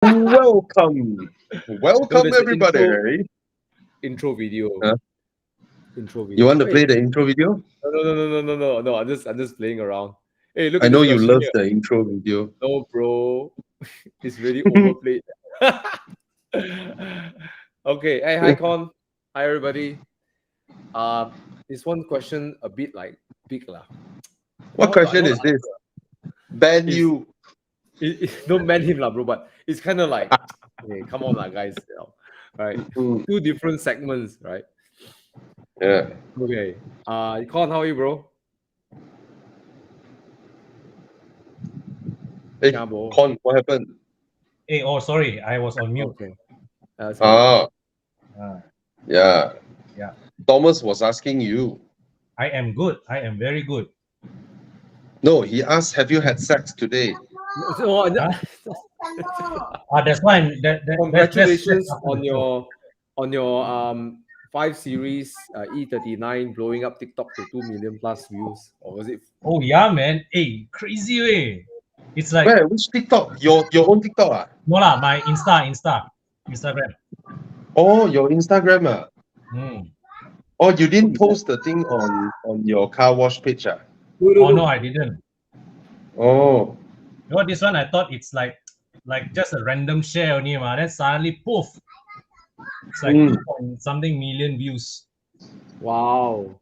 Welcome. No, Welcome, there's an everybody. intro video. Huh? Intro You video. want to Hey, play the intro video? no. I'm just playing around. Hey, look I at know this you question love here. the intro video. No, bro. It's really overplayed. Okay. Hey, hi Con. Hi everybody. This one question a bit like big lah. What How question to is this? answer? Ban Is you. don't ban him lah, bro. But it's kind of like, hey, come on lah, guys. Right? Mm, Two different segments, right? yeah. Okay. Con, how are you, bro? Hey, Yeah, bro. Con, what happened? Hey, oh, sorry, I was on mute. Okay. That's all right. Ah, Uh, yeah. Yeah. Thomas was asking you. I am good. I am very good. No, he asked, have you had sex today? So, That's why congratulations that's on your 5 Series E39 blowing up TikTok to 2 million plus views, or was it? Oh yeah, man. Hey, crazy way. It's like Where? Which TikTok? Your own TikTok? Ah? no lah, my Instagram. Oh, your Instagram. Ah? Hmm. Oh, you didn't post the thing on your car wash page. Ah? Oh no, I didn't. Oh. You know this one? I thought it's like just a random share only, man. Then suddenly poof, it's like 2 something million views. Wow.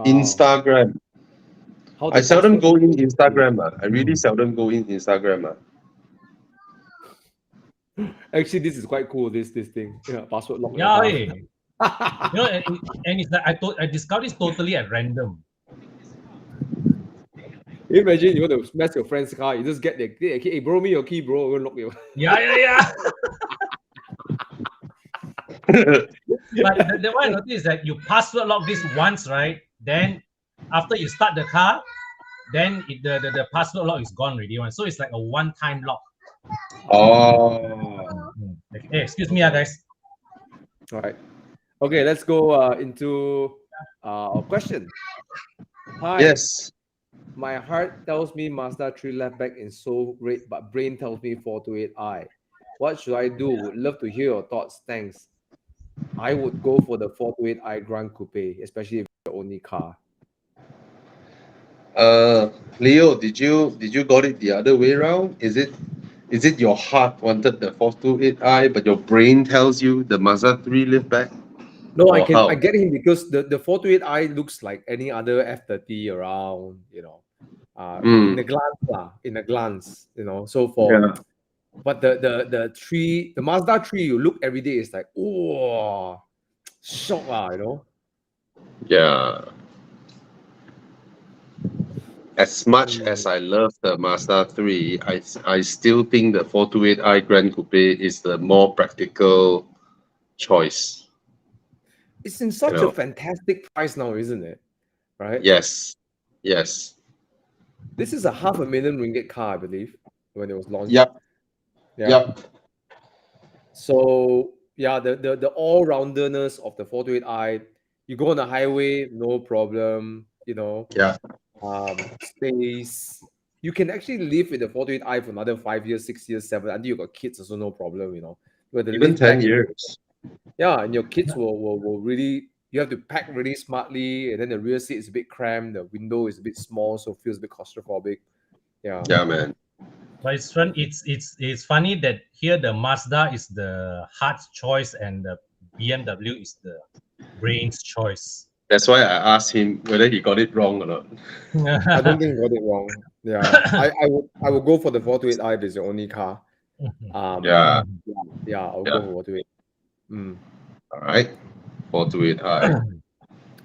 Instagram. How I the seldom password go in look? Instagram. I really seldom go in Instagram. Actually, this is quite cool. This thing. Yeah, password lock. Yeah, hey. You know, and it's like I discovered it's totally at random. Imagine you want to smash your friend's car, you just get the key. Hey, bro, me your key, bro. We'll lock you. Yeah. But the one I noticed is that you password lock this once, right? Then after you start the car, then the password lock is gone already. So it's like a one-time lock. Oh. Hey, excuse me, guys. All right. Okay, let's go into our question. Hi. Yes. My heart tells me Mazda 3 left back in so great, but brain tells me 428i. What should I do? Would love to hear your thoughts. Thanks. I would go for the 428i Grand Coupe, especially if it's the only car. Leo, did you got it the other way around? Is it your heart wanted the 428i, but your brain tells you the Mazda 3 lift back? No, I How? get him because the 428i looks like any other F30 around, in the glance, So but the Mazda 3 you look every day is like, oh, shock, Yeah. As much as I love the Mazda 3, I still think the 428i Grand Coupe is the more practical choice. It's in such a fantastic price now, isn't it? Right? Yes. This is a $500,000 car, I believe, when it was launched. Yep. So yeah, the all-rounderness of the 428i, you go on the highway, no problem, Yeah. Space. You can actually live with the 428i for another 5 years, 6 years, 7, until you got kids, also no problem, Even 10 years. Yeah, and your kids will really, you have to pack really smartly, and then the rear seat is a bit cramped, the window is a bit small, so it feels a bit claustrophobic. Yeah, man. But it's fun. It's funny that here the Mazda is the heart's choice and the BMW is the brain's choice. That's why I asked him whether he got it wrong or not. I don't think he got it wrong. Yeah, I would go for the 428i if it's the only car. Yeah. I'll go for 428. All right. 428i.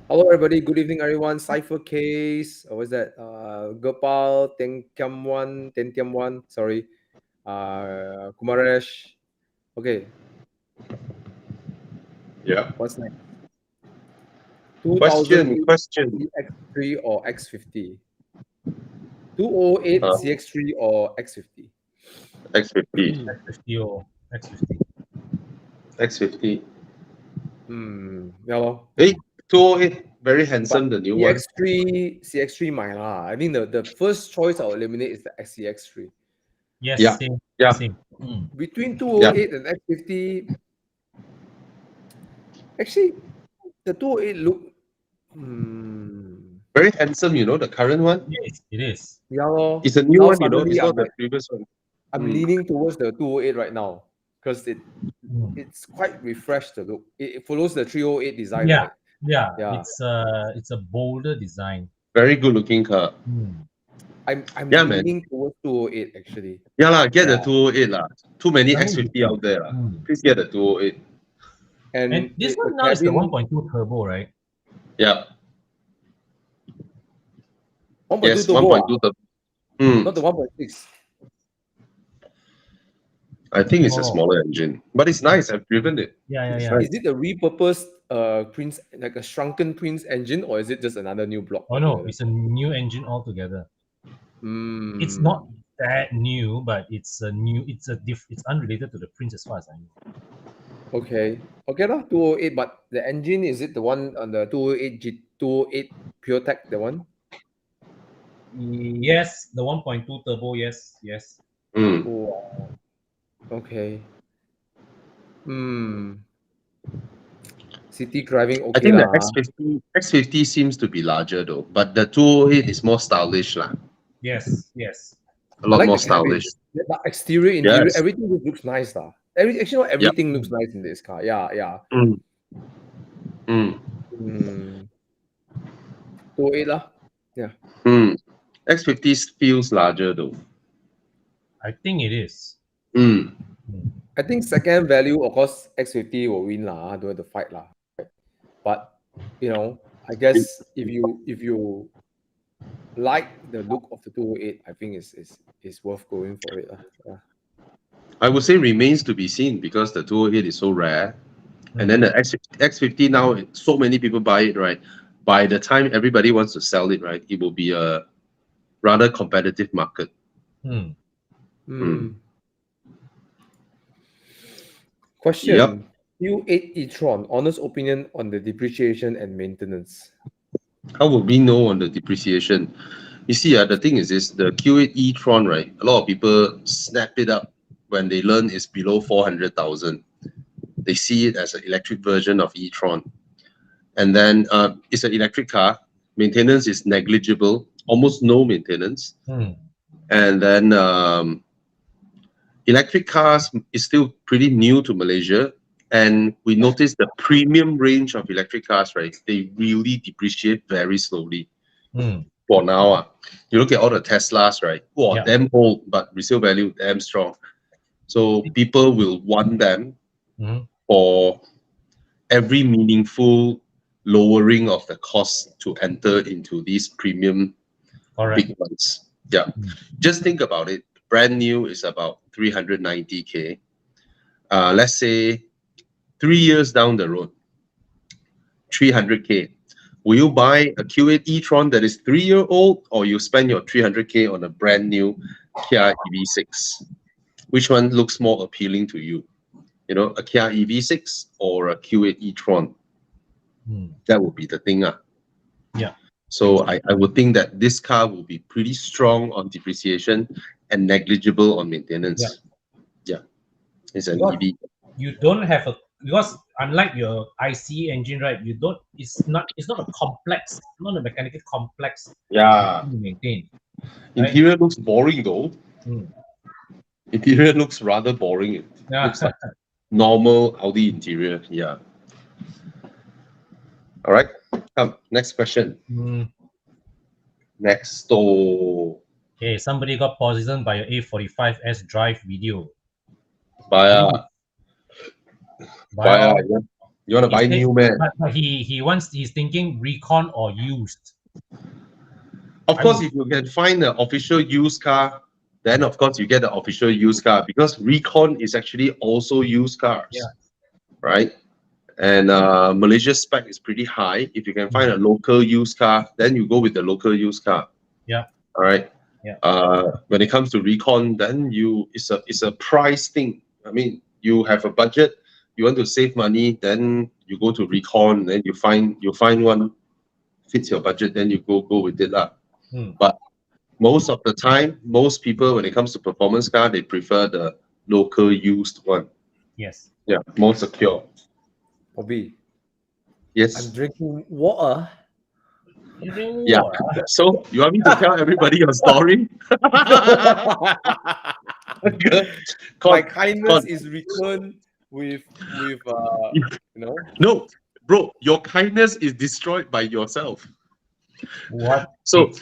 Hello, everybody. Good evening, everyone. Cypher Case. What was that? Gopal, Tentiam1. Sorry. Kumaresh. Okay. Yeah. What's next? Question. CX3 or X50? 208 CX3 or X50? X50. X50 or X50. X50. Yeah. Hey, 208. Very handsome, the new one. CX3 my lah. I think the first choice I'll eliminate is the CX3. Yes, Yeah. same. Yeah. Same. Between 208 and X50, actually, the 208 look. Very handsome, you know, the current one. Yes, it is. Yeah, lor. It's a new Now one, you know. suddenly It's not I'm the like, previous one. I'm leaning towards the 208 right now because it's quite refreshed. The look. It follows the 308 design, Yeah, right? yeah. Yeah. It's a bolder design. Very good looking car. I'm Yeah, man. leaning towards 208 actually. Yeah, lah. Get the Yeah. 208 lah. Too many Very X50 different. out there lah. Please get the 208. And this the one now is the cabin- 1.2 turbo, right? Yeah. 1.2 Yes, turbo, 1.2 turbo. not the 1.6. I think it's a Oh. smaller engine, but it's nice. I've driven it. Yeah. Is it a repurposed Prince, like a shrunken Prince engine, or is it just another new block? Oh no, it's a new engine altogether. It's not that new, but it's unrelated to the Prince as far as I know. Okay lah, 208, but the engine, is it the one on the 208 PureTech, the one? Yes, the 1.2 turbo. Yes. Oh, okay. City driving, I okay think the lah. X50 seems to be larger though, but the 208 is more stylish lah. Yes. A lot I like more the cabin. stylish. The exterior, interior, Yes. everything just looks nice lah. Actually, not everything looks nice in this car. Yeah. 208 lah. Yeah. X50 feels larger though. I think it is. I think second value, of course, X50 will win lah. Don't have to fight lah. But I guess if you like the look of the 208, I think it's worth going for it. Yeah. I would say remains to be seen because the 208 is so rare. And then the X50 now, so many people buy it, right? By the time everybody wants to sell it, right, it will be a rather competitive market. Question. Yep. Q8 e-tron, honest opinion on the depreciation and maintenance. How would we know on the depreciation? You see, the thing is this, the Q8 e-tron, right? A lot of people snap it up when they learn it's below 400,000. They see it as an electric version of e-tron. And then it's an electric car. Maintenance is negligible, almost no maintenance. And then electric cars is still pretty new to Malaysia. And we noticed the premium range of electric cars, right? They really depreciate very slowly. For now, you look at all the Teslas, right? Wow, damn old, but resale value damn strong. So people will want them for every meaningful lowering of the cost to enter into these premium big ones. Yeah. Just think about it. Brand new is about 390K. Let's say 3 years down the road, 300K. Will you buy a Q8 e-tron that is 3-year-old, or you spend your 300K on a brand new Kia EV6? Which one looks more appealing to you? You know, a Kia EV6 or a Q8 e-tron? That would be the thing. Yeah. So I would think that this car will be pretty strong on depreciation and negligible on maintenance. Yeah. It's an EV. You don't have because unlike your ICE engine, right? It's not a complex, not a mechanically complex to maintain. Right? Interior looks boring though. Interior looks rather boring. It looks like normal Audi interior. Yeah. All right. Come, next question. Next. Okay, somebody got poisoned by your A45S drive video. You want to buy new, man? But he's thinking recon or used. Of course, if you can find an official used car, then of course you get the official used car, because recon is actually also used cars, right? And Malaysia's spec is pretty high. If you can find a local used car, then you go with the local used car. Yeah. All right. Yeah. When it comes to recon, then it's a price thing. I mean, you have a budget, you want to save money, then you go to recon, then you find one fits your budget, then you go with it lah. But most of the time, most people, when it comes to performance car, they prefer the local used one. Yes. Yeah, more secure. Bobby, Yes. I'm drinking water. Yeah. So you want me to tell everybody your story? My kindness is returned with you know. No, bro, your kindness is destroyed by yourself. What? So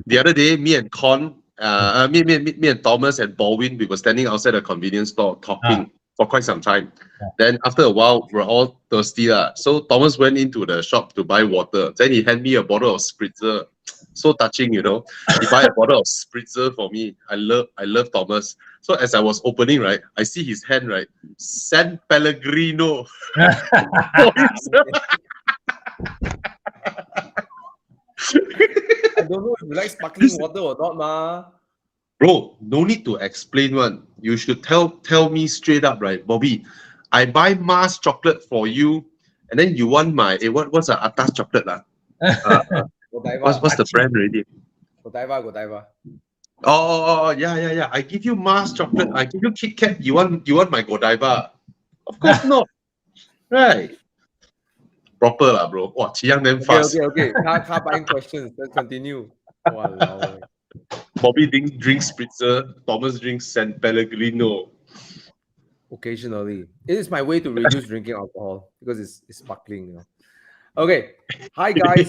the other day, me and Thomas and Baldwin, we were standing outside a convenience store talking for quite some time. Then after a while, we're all thirsty. So Thomas went into the shop to buy water. Then he handed me a bottle of spritzer. So touching, you know. He buy a bottle of spritzer for me. I love Thomas. So as I was opening, right, I see his hand, right, San Pellegrino. I don't know if you like sparkling water or not, ma. Bro, no need to explain one. You should tell me straight up, right, Bobby? I buy Mars chocolate for you, and then you want my what's the atas chocolate lah? What's the brand already? Godiva. Oh, yeah. I give you Mars chocolate. I give you Kit Kat. You want my Godiva? Of course not. Right. Proper lah, bro. Wow, Chiang them fast. Okay. Car buying questions. Let's continue. Walao. Bobby drinks spritzer. Thomas drinks San Pellegrino. Occasionally, it is my way to reduce drinking alcohol because it's sparkling. You know. Okay. Hi guys.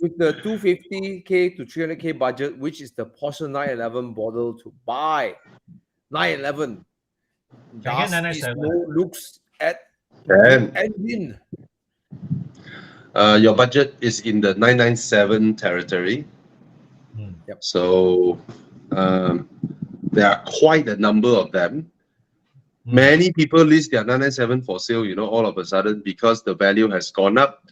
With the 250k to 300k budget, which is the Porsche 911 model to buy? 911. Does this no looks at engine? Your budget is in the 997 territory. Yep. So there are quite a number of them. Many people list their 997 for sale, you know, all of a sudden because the value has gone up.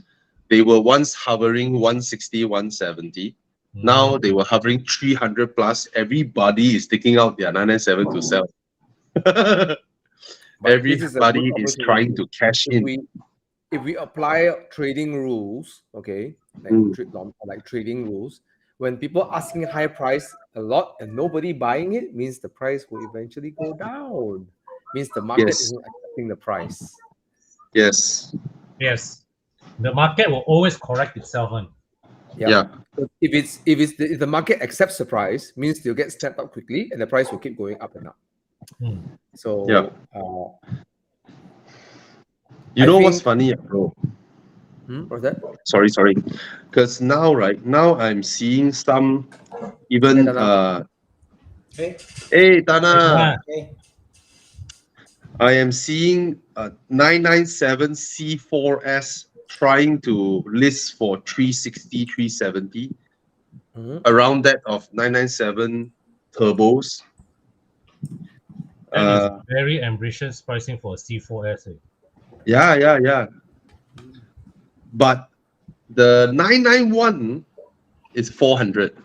They were once hovering 160, 170. Now they were hovering 300 plus. Everybody is taking out their 997 to sell. Everybody is trying to cash in. If we apply trading rules, okay, like trading rules, when people asking high price a lot and nobody buying it, means the price will eventually go down. Means the market isn't accepting the price. Yes. The market will always correct itself on. Yeah. If the market accepts the price, means they'll get stepped up quickly and the price will keep going up and up. So you know what's funny, bro? What's that? Sorry. Because now I'm seeing some even Hey Thana. Hey. I am seeing a 997 C4S trying to list for 360, 370. Around that of 997 turbos. That is very ambitious pricing for a C4S. Yeah. But the 991 is 400.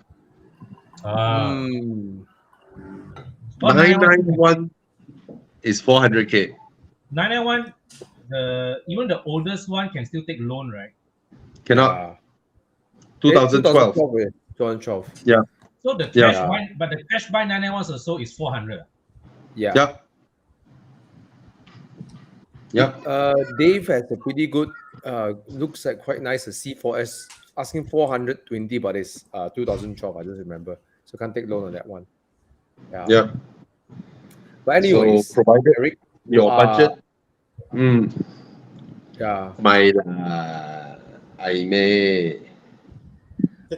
991 is 400k. 991, even the oldest one can still take loan, right? Cannot. 2012. 2012. Yeah. So the cash buy, but the cash buy 991 or so is 400. Yeah. Yep. Dave has a pretty good, looks like quite nice, a C4S, asking 420, but it's 2012, I just remember. So can't take loan on that one. Yeah. But anyways, so provided Eric, your budget. My I may.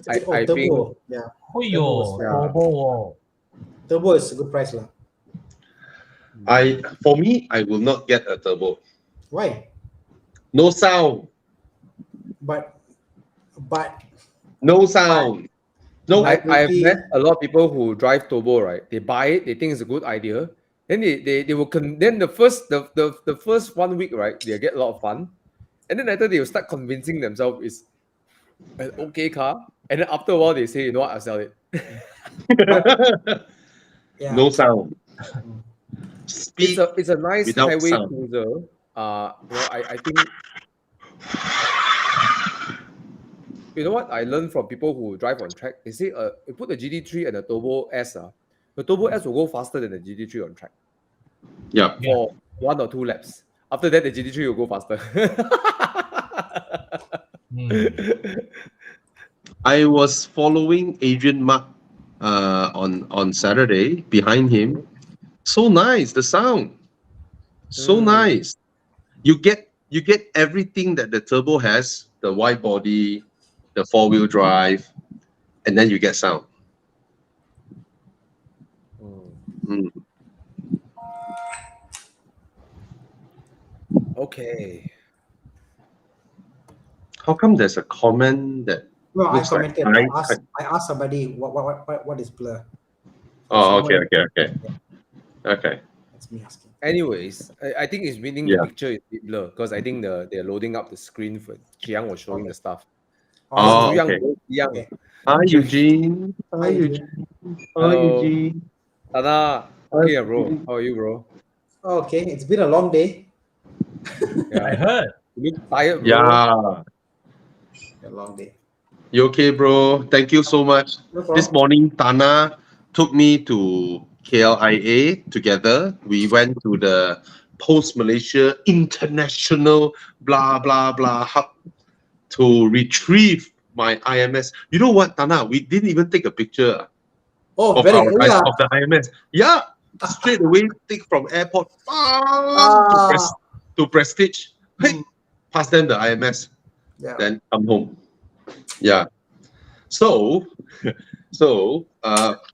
I turbo. think, Turbo is a good price lah. For me, I will not get a turbo. Why? No sound. But no sound. No. I've met a lot of people who drive turbo, right? They buy it, they think it's a good idea. Then they will then the first 1 week, right? They get a lot of fun, and then later they will start convincing themselves it's an okay car, and then after a while they say, you know what, I'll sell it. No sound. Speed it's a nice highway sound. cruiser. I think You know what I learned from people who drive on track? They say you put the GT3 and the Turbo S, the Turbo S will go faster than the GT3 on track. Yeah. For 1 or 2 laps. After that, the GT3 will go faster. I was following Adrian Mark on Saturday behind him. So nice, the sound. So nice. You get everything that the turbo has, the wide body, the 4-wheel drive, and then you get sound. Okay. How come there's a comment that No, I looks like commented. I asked somebody what is blur. Oh, Someone- okay. That's me asking. Anyways, I think it's meaning the picture is a bit blur because I think they're loading up the screen for Chiang was showing the stuff. Oh, Young, okay. young. Okay. Hi, Eugene. Hi, Eugene. Hi, Hello. Eugene. Thana, okay, bro. How are you, bro? Okay, it's been a long day. I heard. You look tired, bro. Yeah. A long day. You okay, bro? Thank you so much. No problem. This morning, Thana took me to KLIA together. We went to the Post-Malaysia International blah, blah, blah hub to retrieve my IMS. You know what, Thana? We didn't even take a picture Oh, of very our good. guys of the IMS. Yeah, straight away take from airport to Prestige. Hey, pass them the IMS. Yeah. Then come home. Yeah. So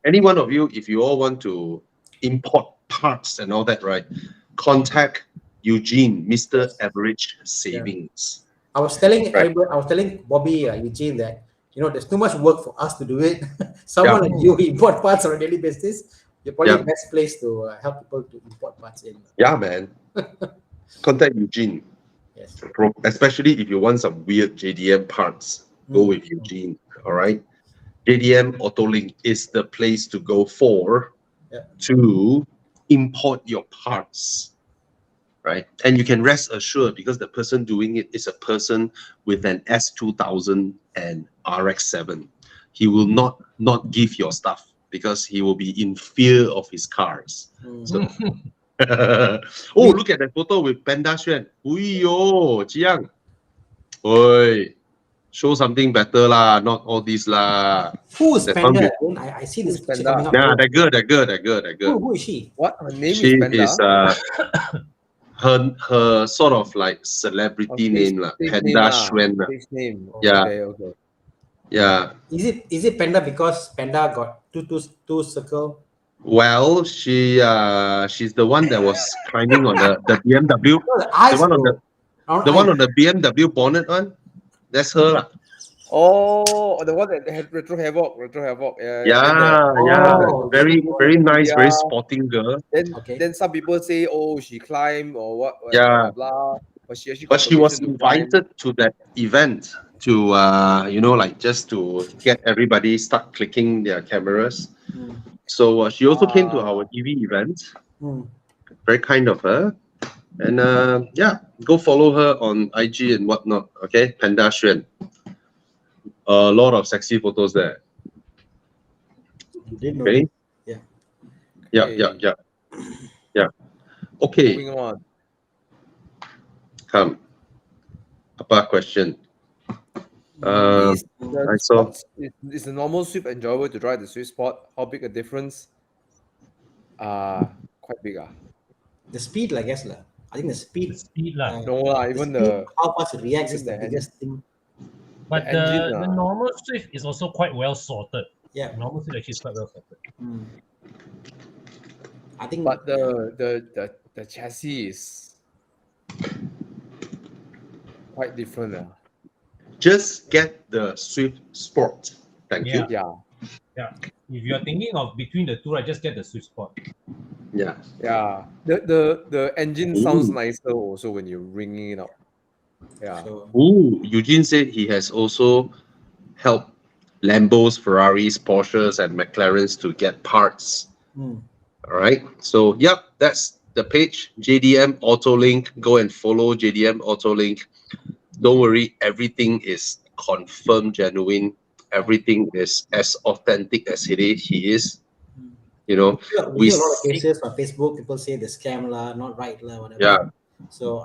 any one of you, if you all want to import parts and all that, right? Contact Eugene, Mr. Average Savings. I was telling Bobby Eugene that there's too much work for us to do it. Someone like you import parts on a daily basis. You're probably the best place to help people to import parts in. Yeah, man. Contact Eugene. Yes. Especially if you want some weird JDM parts, go with Eugene. All right. JDM Autolink is the place to go for to import your parts. Right. And you can rest assured because the person doing it is a person with an S2000 and RX-7. He will not give your stuff because he will be in fear of his cars. So, oh, look at that photo with Panda Xuan. Uyo, Jiang. Oi, show something better lah, not all this lah. Who is That Panda? I see this picture coming up. Yeah, that girl. Who is she? What? Her name She is Panda? is her sort of like celebrity name lah. Panda Xuan lah. Name. Yeah. Okay. Yeah. Is it Panda because Panda got two circle? Well, she's the one that was climbing on the BMW. The one on the BMW bonnet one. That's her lah. Oh, the one that had Retro Havoc. Yeah. Very nice, very sporting girl. Then some people say, oh, she climbed or what? Yeah. Blah. But she was invited to that event to like just to get everybody start clicking their cameras. So she also came to our EV event. Very kind of her. And go follow her on IG and whatnot. Okay, Panda Xuan. A lot of sexy photos there. Okay. Yeah. Okay. Moving on. Come. Apa question? Is the normal Swift enjoyable to drive the Swift Sport? How big a difference? Quite big. The speed, I guess. I think the speed. No, even how fast it reacts is the biggest thing. But the normal Swift is also quite well sorted. Yeah. Normal Swift actually is quite well sorted. I think. But the chassis is quite different. Just get the Swift Sport. Thank you. Yeah. If you're thinking of between the two, just get the Swift Sport. Yeah. The engine sounds nicer also when you're ringing it up. Yeah. Eugene said he has also helped Lambos, Ferraris, Porsches, and McLarens to get parts. All right. So, that's the page, JDM Autolink. Go and follow JDM Autolink. Don't worry, everything is confirmed, genuine. Everything is as authentic as he is. You know, we see a lot of cases on Facebook. People say the scam lah, not right lah, whatever. Yeah. So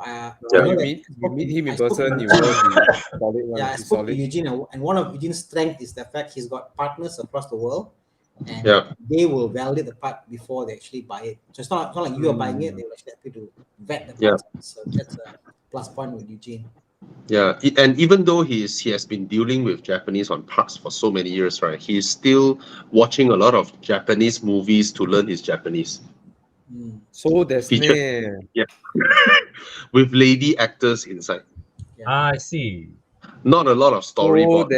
you meet him in person, you know he's solid. Yeah, I spoke to Eugene, and one of Eugene's strengths is the fact he's got partners across the world, and they will validate the part before they actually buy it. So it's not like you are buying it; they will actually have to vet the parts. So that's a plus point with Eugene. Yeah, and even though he has been dealing with Japanese on parts for so many years, right? He's still watching a lot of Japanese movies to learn his Japanese. So there's with lady actors inside. I see. Not a lot of storyboard.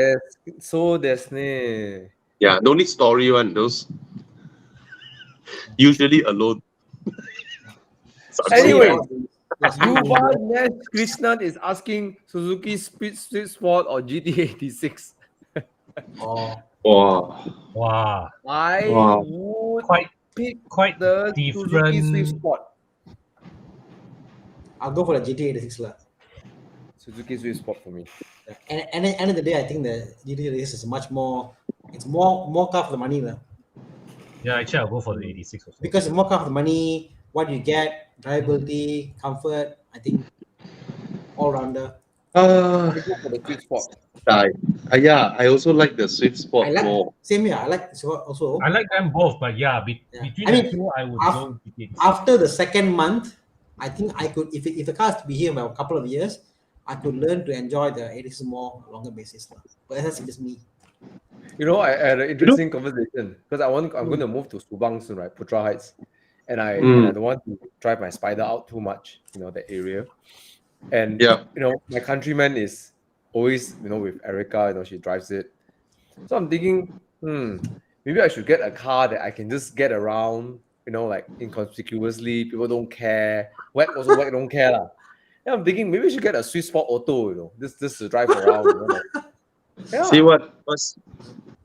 there's Yeah, no need story one. Those usually alone. Anyway, Yuval Krishnan is asking Suzuki Swift Sport or GT86. Wow. I would pick quite the different. Suzuki Swift Sport. I'll go for the GT86 lah. Suzuki Swift Sport for me. And at the end of the day, I think the GT86 is much more. It's more car for the money lah. Yeah, actually, I'll go for the 86 also. Because it's more car for the money. What you get, drivability, comfort. I think all rounder. For the Swift Sport. Yeah, I also like the Swift Sport more. Same here. I like also. I like them both, but between the two, I would go GT86. After the second month, I think I could, if the car has to be here for a couple of years, I could learn to enjoy the 86 more longer basis. But that's just me. You know, I had an interesting conversation because I'm going to move to Subang soon, right? Putra Heights. And I don't want to drive my Spider out too much, that area. And, my countryman is always, with Erica, she drives it. So I'm thinking, maybe I should get a car that I can just get around, like inconspicuously. People don't care. Whack don't care. And I'm thinking, maybe I should get a Swift Sport Auto, just to drive around. See what?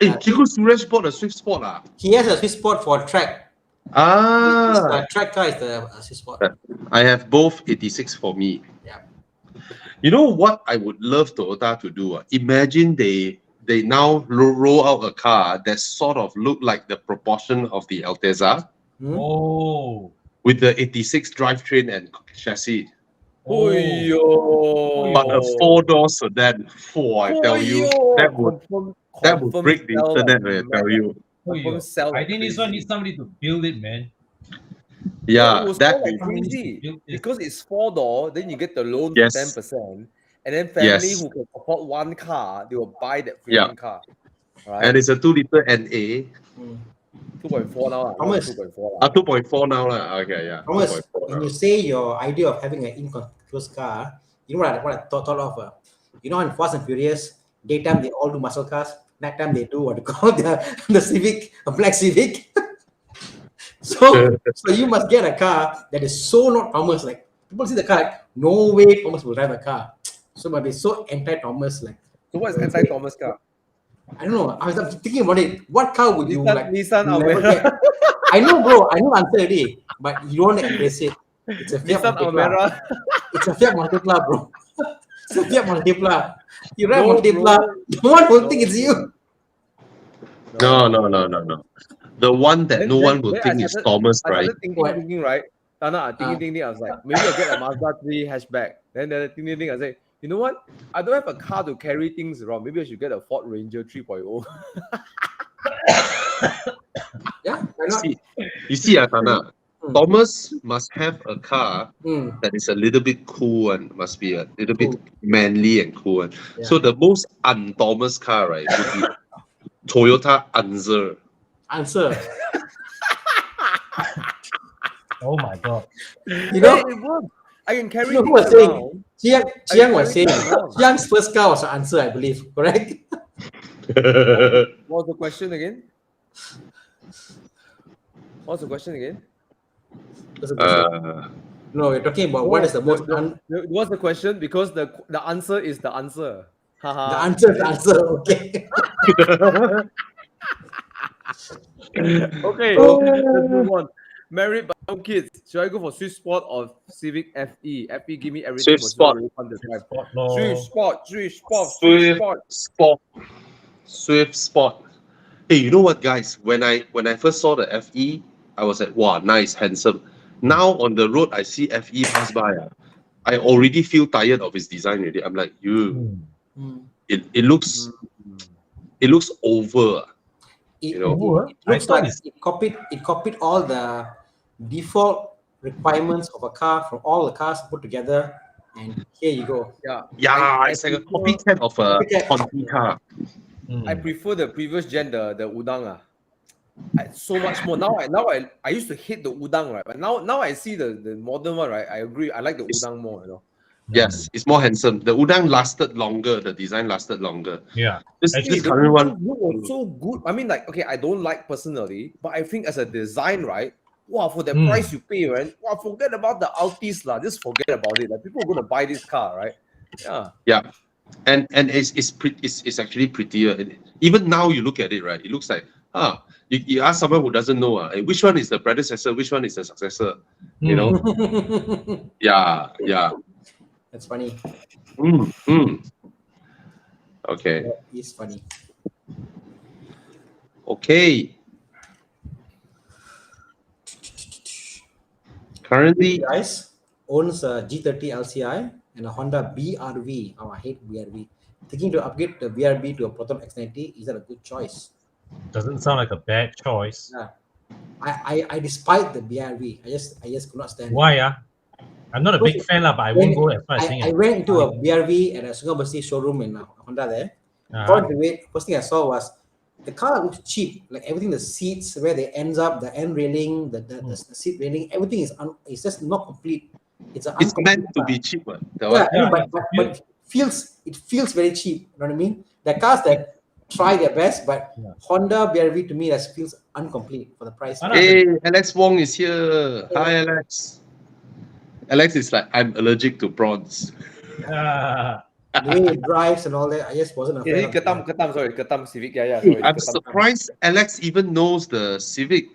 Chico Suresh bought a Swift Sport. He has a Swift Sport for track. The track car is the Swift Sport. I have both 86 for me. Yeah. You know what I would love Toyota to do? Imagine they now roll out a car that sort of look like the proportion of the Altezza. With the 86 drivetrain and chassis. But a 4-door sedan, I tell you, that would break the internet, I tell you. I think this one needs somebody to build it, man. Yeah, that is crazy. Because it's 4-door, then you get the loan for 10%, and then family who can afford one car, they will buy that freaking car. Right? And it's a 2-liter NA. 2.4 now. Thomas. 2.4 now. Okay, yeah. Thomas, when you say your idea of having an inconspicuous car, you know what I thought of? In Fast and Furious, daytime they all do muscle cars, nighttime they do what you call the Civic, a black Civic. So you must get a car that is so not Thomas. Like people see the car, like, no way Thomas will drive a car. So it might be so anti-Thomas. Like, so what is anti-Thomas car? I don't know. I was thinking about it. What car would you like? Nissan Almera. I know, bro. I know the answer already, but you don't want to embrace it. It's a Fiat Multipla. It's a Fiat Multipla, bro. It's a Fiat Multipla. You drive Multipla. No one will think it's you. No. The one that no one will think is Thomas, right? I started thinking, right? Tana, thinking. I was like, maybe I'll get a Mazda 3 hatchback. Then thinking, I say, you know what? I don't have a car to carry things around. Maybe I should get a Ford Ranger 3.0. Yeah, why not? You see, Tana, Thomas must have a car that is a little bit cool and must be a little bit manly and cool. Yeah. So the most un-Thomas car, right, would be Toyota Answer. Oh my god! I can carry. Who was saying? Chiang was saying. Chiang's first car was an Answer, I believe. Correct. What was the question again? No, we're talking about what is the most. What's the question? Because the answer is the answer. The answer is the answer. Okay. Okay. Let's move on. Married but no kids. Should I go for Swift Sport or Civic FE? FE give me everything. Swift Sport. Swift Sport. Hey, you know what, guys? When I first saw the FE, I was like, wow, nice, handsome. Now on the road, I see FE pass by. I already feel tired of its design already. I'm like, it looks over. It looks like it copied all the default requirements of a car from all the cars put together, and here you go. Yeah, it's like a copycat of a Honda car. I prefer the previous gen, the Udang. So much more. Now I used to hate the Udang, right? But now I see the modern one, right? I agree. I like the Udang more, you know. Yes, it's more handsome. The Udang lasted longer. The design lasted longer. Yeah. This current one was so good. I mean, like, okay, I don't like personally, but I think as a design, right? Wow, for the price you pay, right? Wow, forget about the Altis lah. Just forget about it. Like, people are gonna buy this car, right? Yeah. And it's actually prettier. Even now you look at it, right? It looks like you ask someone who doesn't know which one is the predecessor, which one is the successor. You know? Yeah. That's funny. Okay. That is funny. Okay. Currently, guys owns a G30 LCI and a Honda BRV. Oh, I hate BRV. Thinking to upgrade the BRV to a Proton X90, is that a good choice? Doesn't sound like a bad choice. Yeah. I despise the BRV. I just could not stand Why? it. I'm not a big fan, but I won't go as far as saying I went into a BRV at a Sungai Besi showroom in Honda there. First thing I saw was the car looks cheap. Like everything, the seats, where they ends up, the end railing, the seat railing, everything is it's just not complete. It's meant to be cheap. But it feels very cheap. You know what I mean? The cars that try their best, but Honda BRV to me that feels incomplete for the price. Hey, Alex Wong is here. Hi, Alex. Alex is like, I'm allergic to prawns. The way it drives and all that, I just wasn't a fan. Ketam Civic. I'm surprised Alex even knows the Civic.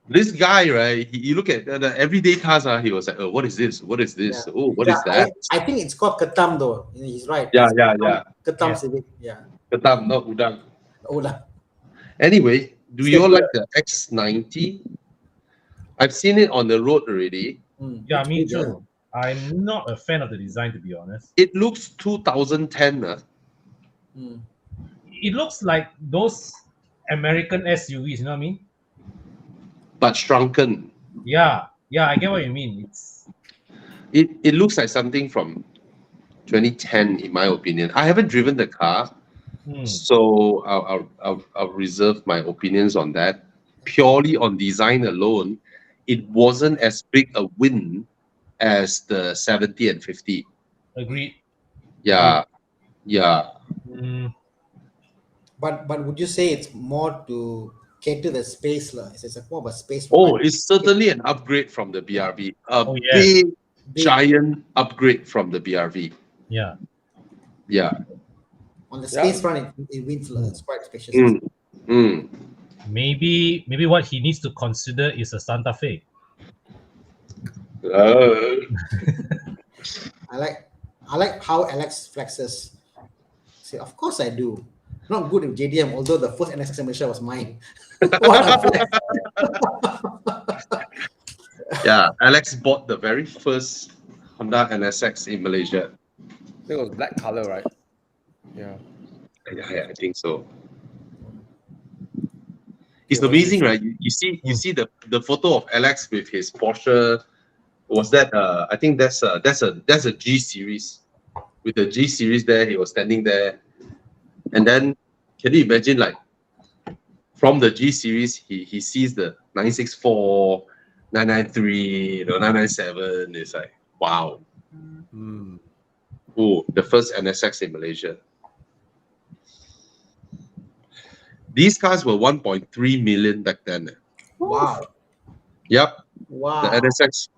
This guy, right? You look at the everyday cars. He was like, "Oh, what is this? What is this? Yeah. Oh, what is that?" I think it's called Ketam though. He's right. Yeah. Ketam Civic. Yeah. Ketam, not Udang. Udang. Anyway, do you all like the X90? I've seen it on the road already. Yeah, me too. I'm not a fan of the design, to be honest. It looks 2010. It looks like those American SUVs, you know what I mean? But shrunken. Yeah, I get what you mean. It looks like something from 2010, in my opinion. I haven't driven the car, so I'll reserve my opinions on that. Purely on design alone, it wasn't as big a win as the 70 and 50. Agreed. Yeah. But would you say it's more to cater the space? It's more of a space. It's certainly an upgrade from the BRV. Big, giant upgrade from the BRV. Yeah. On the space front, it wins. It's quite spacious. Maybe what he needs to consider is a Santa Fe. I like how Alex flexes. Say, of course I do. Not good with JDM, although the first NSX in Malaysia was mine. Yeah, Alex bought the very first Honda NSX in Malaysia. I think it was black color, right? Yeah, I think so. It's amazing, right? You see the photo of Alex with his Porsche. Was that I think that's a G series. With the G series there, he was standing there. And then can you imagine, like, from the G series he sees the 964, 993, 997. It's like, wow. Oh, the first NSX in Malaysia. These cars were 1.3 million back then. Wow. Yep. Wow. The NSX.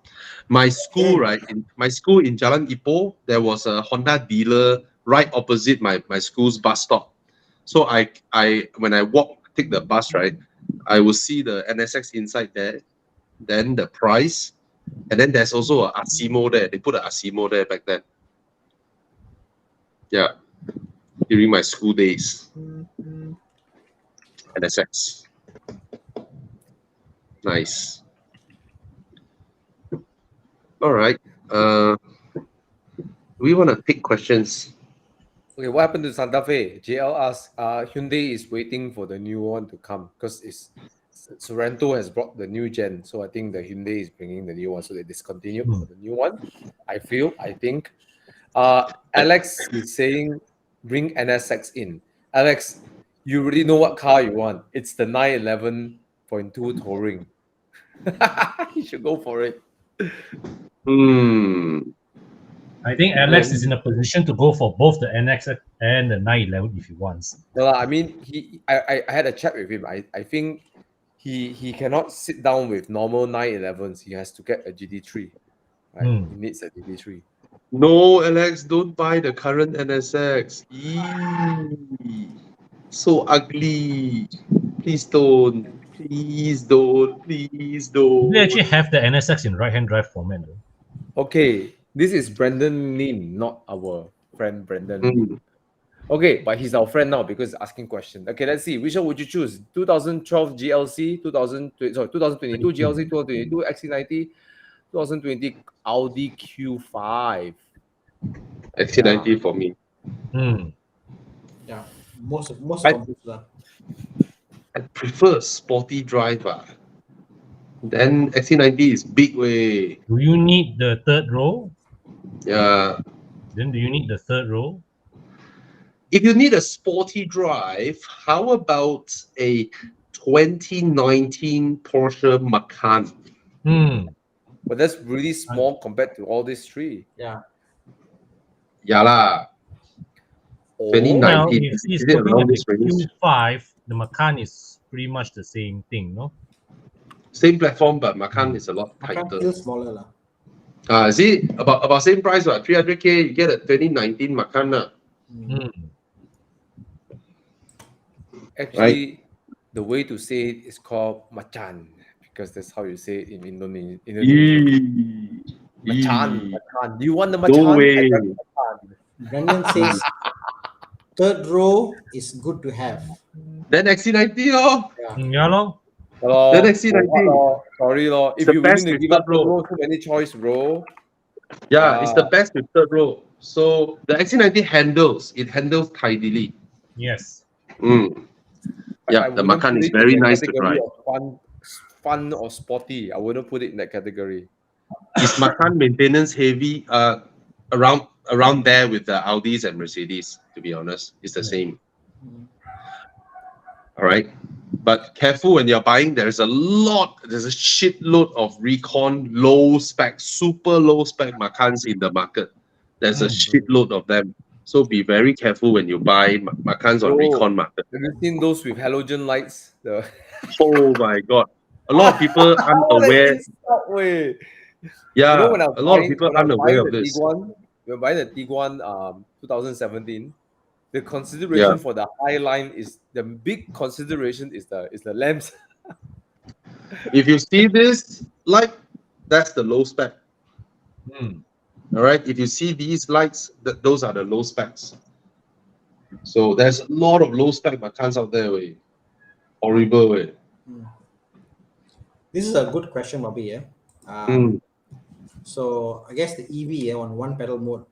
My school, right? In my school in Jalan Ipoh, there was a Honda dealer right opposite my school's bus stop. So I when I take the bus, right, I will see the NSX inside there, then the price, and then there's also a Asimo there. They put an Asimo there back then. Yeah, during my school days. NSX. Nice. All right. We want to take questions. Okay, what happened to Santa Fe? JL asks, Hyundai is waiting for the new one to come because Sorento has brought the new gen. So I think the Hyundai is bringing the new one. So they discontinued for the new one. I think. Alex is saying, bring NSX in. Alex, you already know what car you want. It's the 911.2 Touring. You should go for it. I think Alex is in a position to go for both the NX and the 911 if he wants. Well, I mean, I had a chat with him. I think he cannot sit down with normal 911s. He has to get a GT3. Right? He needs a GT3. No, Alex, don't buy the current NSX. Eee, so ugly. Please don't. Please don't. Please don't. We actually have the NSX in right-hand drive format. Okay, this is Brandon Lim, not our friend Brandon Lim. Okay, but he's our friend now because he's asking questions. Okay, let's see. Which one would you choose? 2012 GLC, 2022 GLC, 2022 XC90, 2020 Audi Q5. XC90 for me. Yeah, most of them. I prefer a sporty driver. Then XC90 is big way. Do you need the third row? Yeah. Then do you need the third row? If you need a sporty drive, how about a 2019 Porsche Macan? But that's really small compared to all these three. Yeah. Yeah lah. 2019. Well, if he's Is it looking around at the this range? Q5, the Macan is pretty much the same thing, no? Same platform, but Macan is a lot Macan tighter. still smaller lah. See, about same price, 300K, you get a 2019 Macan. Actually, the way to say it is called Macan because that's how you say it in Indonesia. Macan. Do you want the Macan? No way. Brandon says third row is good to have. Then XC90, oh. Yeah, lor. Then XC90. Sorry, lor. If you're willing to give up third row, too many choice, bro. Yeah, it's the best with third row. So the XC90 handles tidily. Yes. Yeah, the Macan is very nice to drive. Fun or sporty. I wouldn't put it in that category. Is Macan maintenance heavy? Around there with the Audis and Mercedes, to be honest. It's the same. All right. But careful when you're buying, there's a shitload of recon, low spec, super low spec Macans in the market. There's a shitload of them. So be very careful when you buy Macans on recon market. Have you seen those with halogen lights? Oh my God. A lot of people aren't aware. Yeah, a lot of people aren't aware of this. We're buying the Tiguan 2017. The consideration for the high line is the big consideration is the lamps. If you see this light, that's the low spec. All right. If you see these lights, those are the low specs. So there's a lot of low spec Macans out there. Horrible way. This is a good question, Bobby. So I guess the EV on one pedal mode,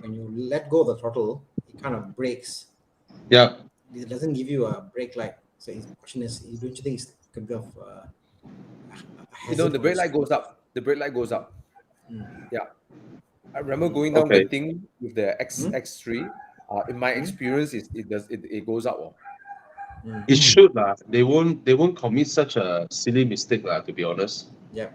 when you let go of the throttle, it kind of brakes. Yeah. It doesn't give you a brake light. So the question is, don't you think it's a bit of the brake light goes up. The brake light goes up. Yeah. I remember going down the thing with the X3. In my experience, it goes up. It should lah. They won't commit such a silly mistake lah, to be honest. Yeah.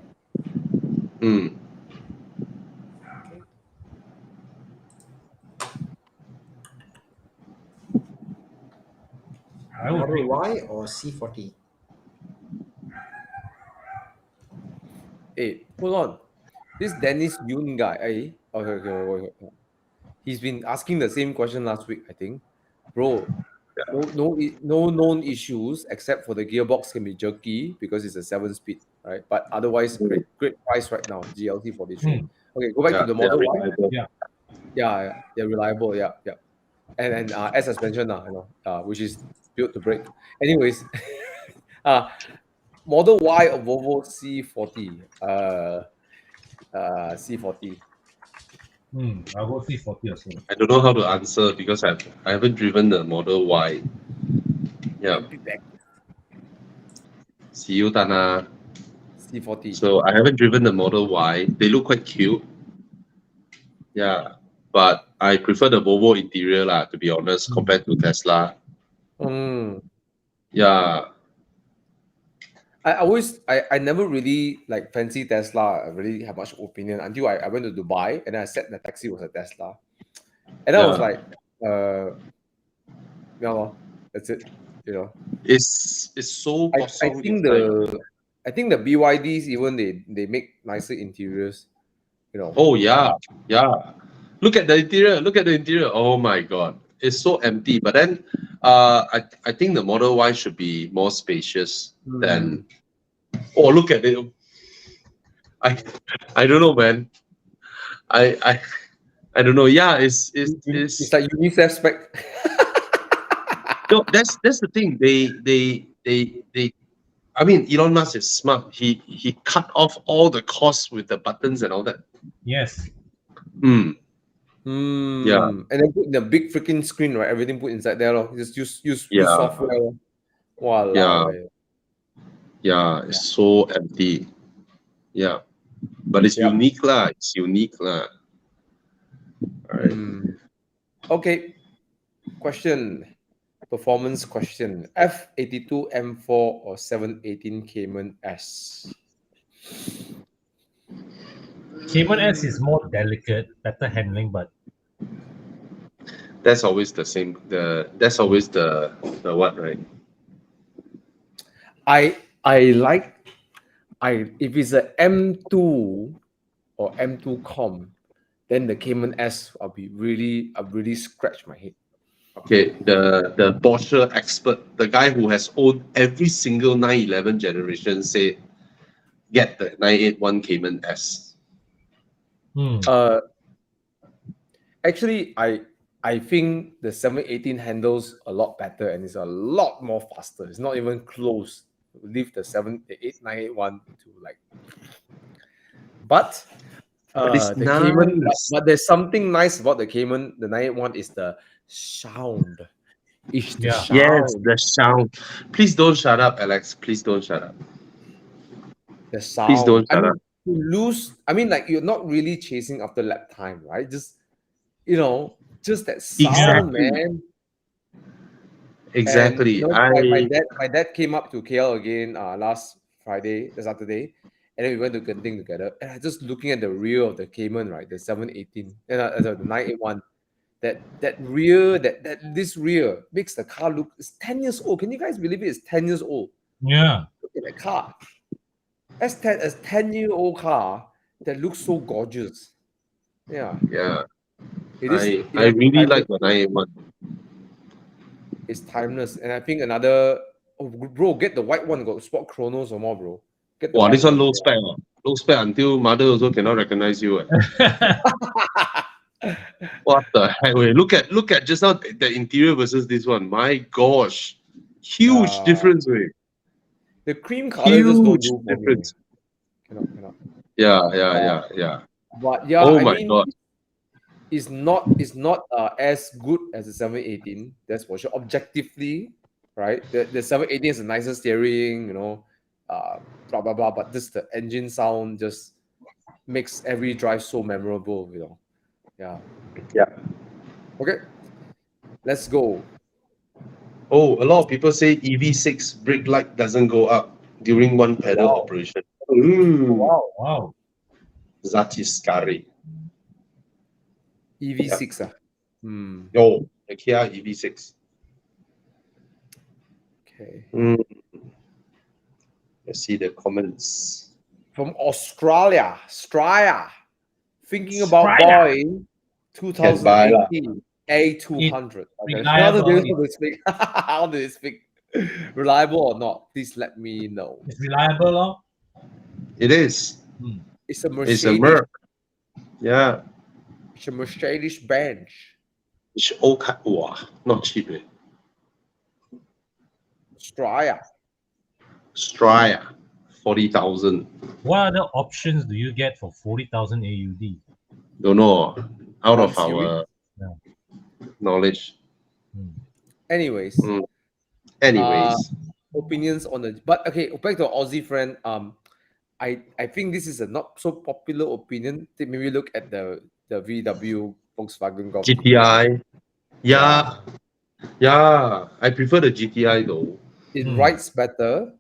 Model Y or C40? Hey, hold on. This Dennis Yoon guy, okay. He's been asking the same question last week, I think. Bro, No known issues except for the gearbox can be jerky because it's a 7-speed, right? But otherwise, great price right now. GLT 43. Okay, go back to the Model Y. Yeah, they're reliable. Yeah. And as I mentioned, which is built to break. Anyways, Model Y or Volvo C40. C40. I'll go C40 also. I don't know how to answer because I haven't driven the Model Y. Yeah. See you, Thana. C40. So I haven't driven the Model Y. They look quite cute. Yeah. But I prefer the Volvo interior, to be honest, compared to Tesla. Yeah. I never really like fancy Tesla. I really have much opinion until I went to Dubai and I said the taxi was a Tesla. And I was like, no, that's it. It's so I think the BYDs even they make nicer interiors. Oh yeah. Look at the interior. Oh my god. It's so empty. But then I think the Model Y should be more spacious than look at it. I don't know, man. I don't know. Yeah, it's like UNICEF spec. No, that's the thing. They I mean, Elon Musk is smart. He cut off all the costs with the buttons and all that. Yes. Yeah. And then put in the big freaking screen, right? Everything put inside there. Just use software. Wow. Yeah, it's so empty. Yeah. But it's unique lah. All right. Okay. Performance question. F82 M4 or 718 Cayman S? Cayman S is more delicate, better handling, but that's always the same. That's always the what, right? If it's a M2 or M2 Com, then the Cayman S I'll really scratch my head. Okay, the Porsche expert, the guy who has owned every single 911 generation, said, get the 981 Cayman S. Actually, I think the 718 handles a lot better and it's a lot more faster. It's not even close. Leave the 981 to like. But the nice. Cayman, but there's something nice about the Cayman. The 981 is the sound. Yes, the sound. Please don't shut up, Alex. Please don't shut up. The sound. Please don't shut up. Like you're not really chasing after lap time, right? Just just that sound, man. Exactly. And, my dad came up to KL again last Saturday, and then we went to Genting together. And I just looking at the rear of the Cayman, right, the 718 and the 981. That rear, this rear makes the car look. It's 10 years old. Can you guys believe it? It's 10 years old. Yeah. Look at that car. As 10-year-old car that looks so gorgeous. Yeah. Yeah. It is. I really like the 981. It's timeless, and I think another. Oh, bro, get the white one. Got sport chronos or more, bro. Wow, this one low spec. Low spec until mother also cannot recognize you. What the heck? Wait, look at just now the interior versus this one. My gosh, huge difference, wait. The cream color just no difference. Cannot. Yeah. But yeah, oh my god, it's not as good as the 718. That's for sure. Objectively, right? The 718 is a nicer steering, blah blah blah. But just the engine sound just makes every drive so memorable, Yeah. Okay, let's go. Oh, a lot of people say EV6 brake light doesn't go up during one pedal operation. Wow. That is scary. EV6 Oh, the Kia EV6. Okay. Let's see the comments. From Australia. Thinking about buying 2018. A200. reliable. How do they speak? Reliable or not? Please let me know. It's reliable, lor. It is. It's a It's Mercedes. a Merc. Yeah. It's a Mercedes Benz. It's okay. Wow, not cheap. Straya. Straya, 40,000. What other options do you get for 40,000 AUD? Don't know. Out of Series? our knowledge. Anyways. Anyways. Opinions on the but okay, back to our Aussie friend. I think this is a not so popular opinion. Maybe look at the VW Volkswagen Golf GTI. Yeah. I prefer the GTI though. It rides better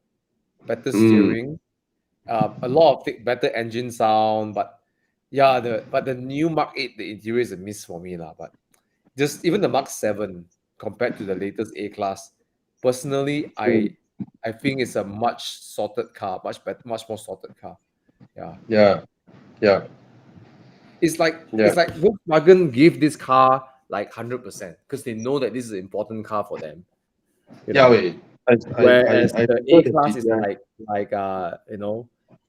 steering, a lot of better engine sound, but the new Mark 8, the interior is a miss for me lah. But just even the Mark 7 compared to the latest A class, personally, I think it's a much sorted car, much more sorted car. Yeah. It's like Volkswagen give this car like 100% because they know that this is an important car for them. Whereas the A class is like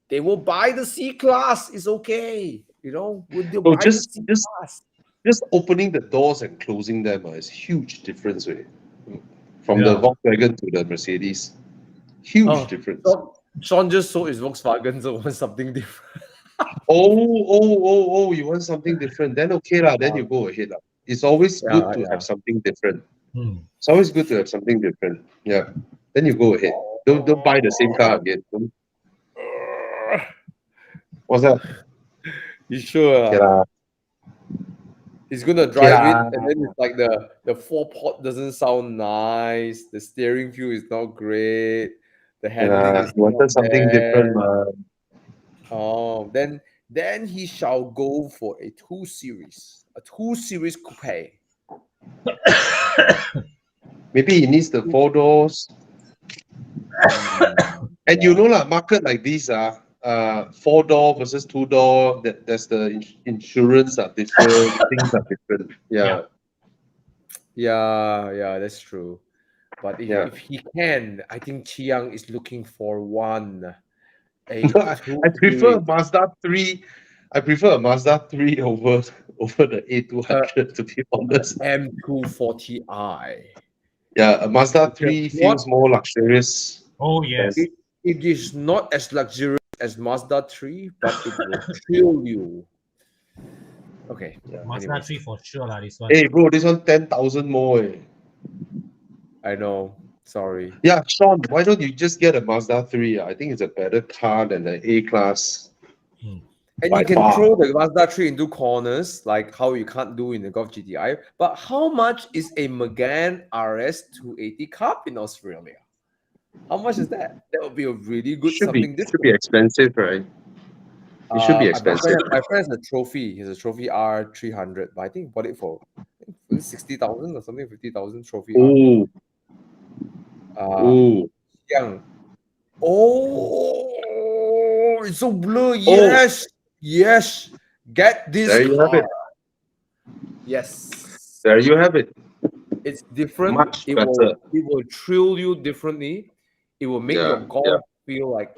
they will buy the C class. It's okay. Would they buy the C class? Just opening the doors and closing them is huge difference, right? From the Volkswagen to the Mercedes. Huge difference. Sean just sold his Volkswagen, so wants something different. Oh, you want something different? Then okay lah, then you go ahead lah. It's always good to have something different. It's always good to have something different. Yeah. Then you go ahead. Don't buy the same car again. What's that? You sure? Yeah. He's gonna drive it, and then it's like the 4-port doesn't sound nice. The steering feel is not great. The handling is not something different, man. Oh, then he shall go for a 2 Series coupe. Maybe he needs the 4 doors. And market like these 4-door versus 2-door. That's the insurance are different. Things are different. Yeah, that's true. But if he can, I think Chiang is looking for one. I prefer Mazda 3. I prefer a Mazda 3 over the A200 to be honest. M240i. Yeah, a Mazda 3 feels more luxurious. Oh yes. It is not as luxurious as Mazda 3, but it will thrill you. Okay. Mazda 3 for sure lah. This one. Hey bro, this one 10,000 more. I know. Sorry. Yeah, Sean, why don't you just get a Mazda 3? I think it's a better car than the A class. And you can throw the Mazda 3 into corners, like how you can't do in the Golf GTI. But how much is a Megane RS 280 Cup in Australia? How much is that? That would be a really good something different. It should be expensive, right? It should be expensive. My friend has a trophy. He has a trophy R300, but I think he bought it for 60,000 or something, 50,000 trophy. Ooh. Young. Oh, it's so blue. Yes. Yes. Get this there you car. Have it. Yes. There you have it. It's different. Much better. It will thrill you differently. It will make your golf feel like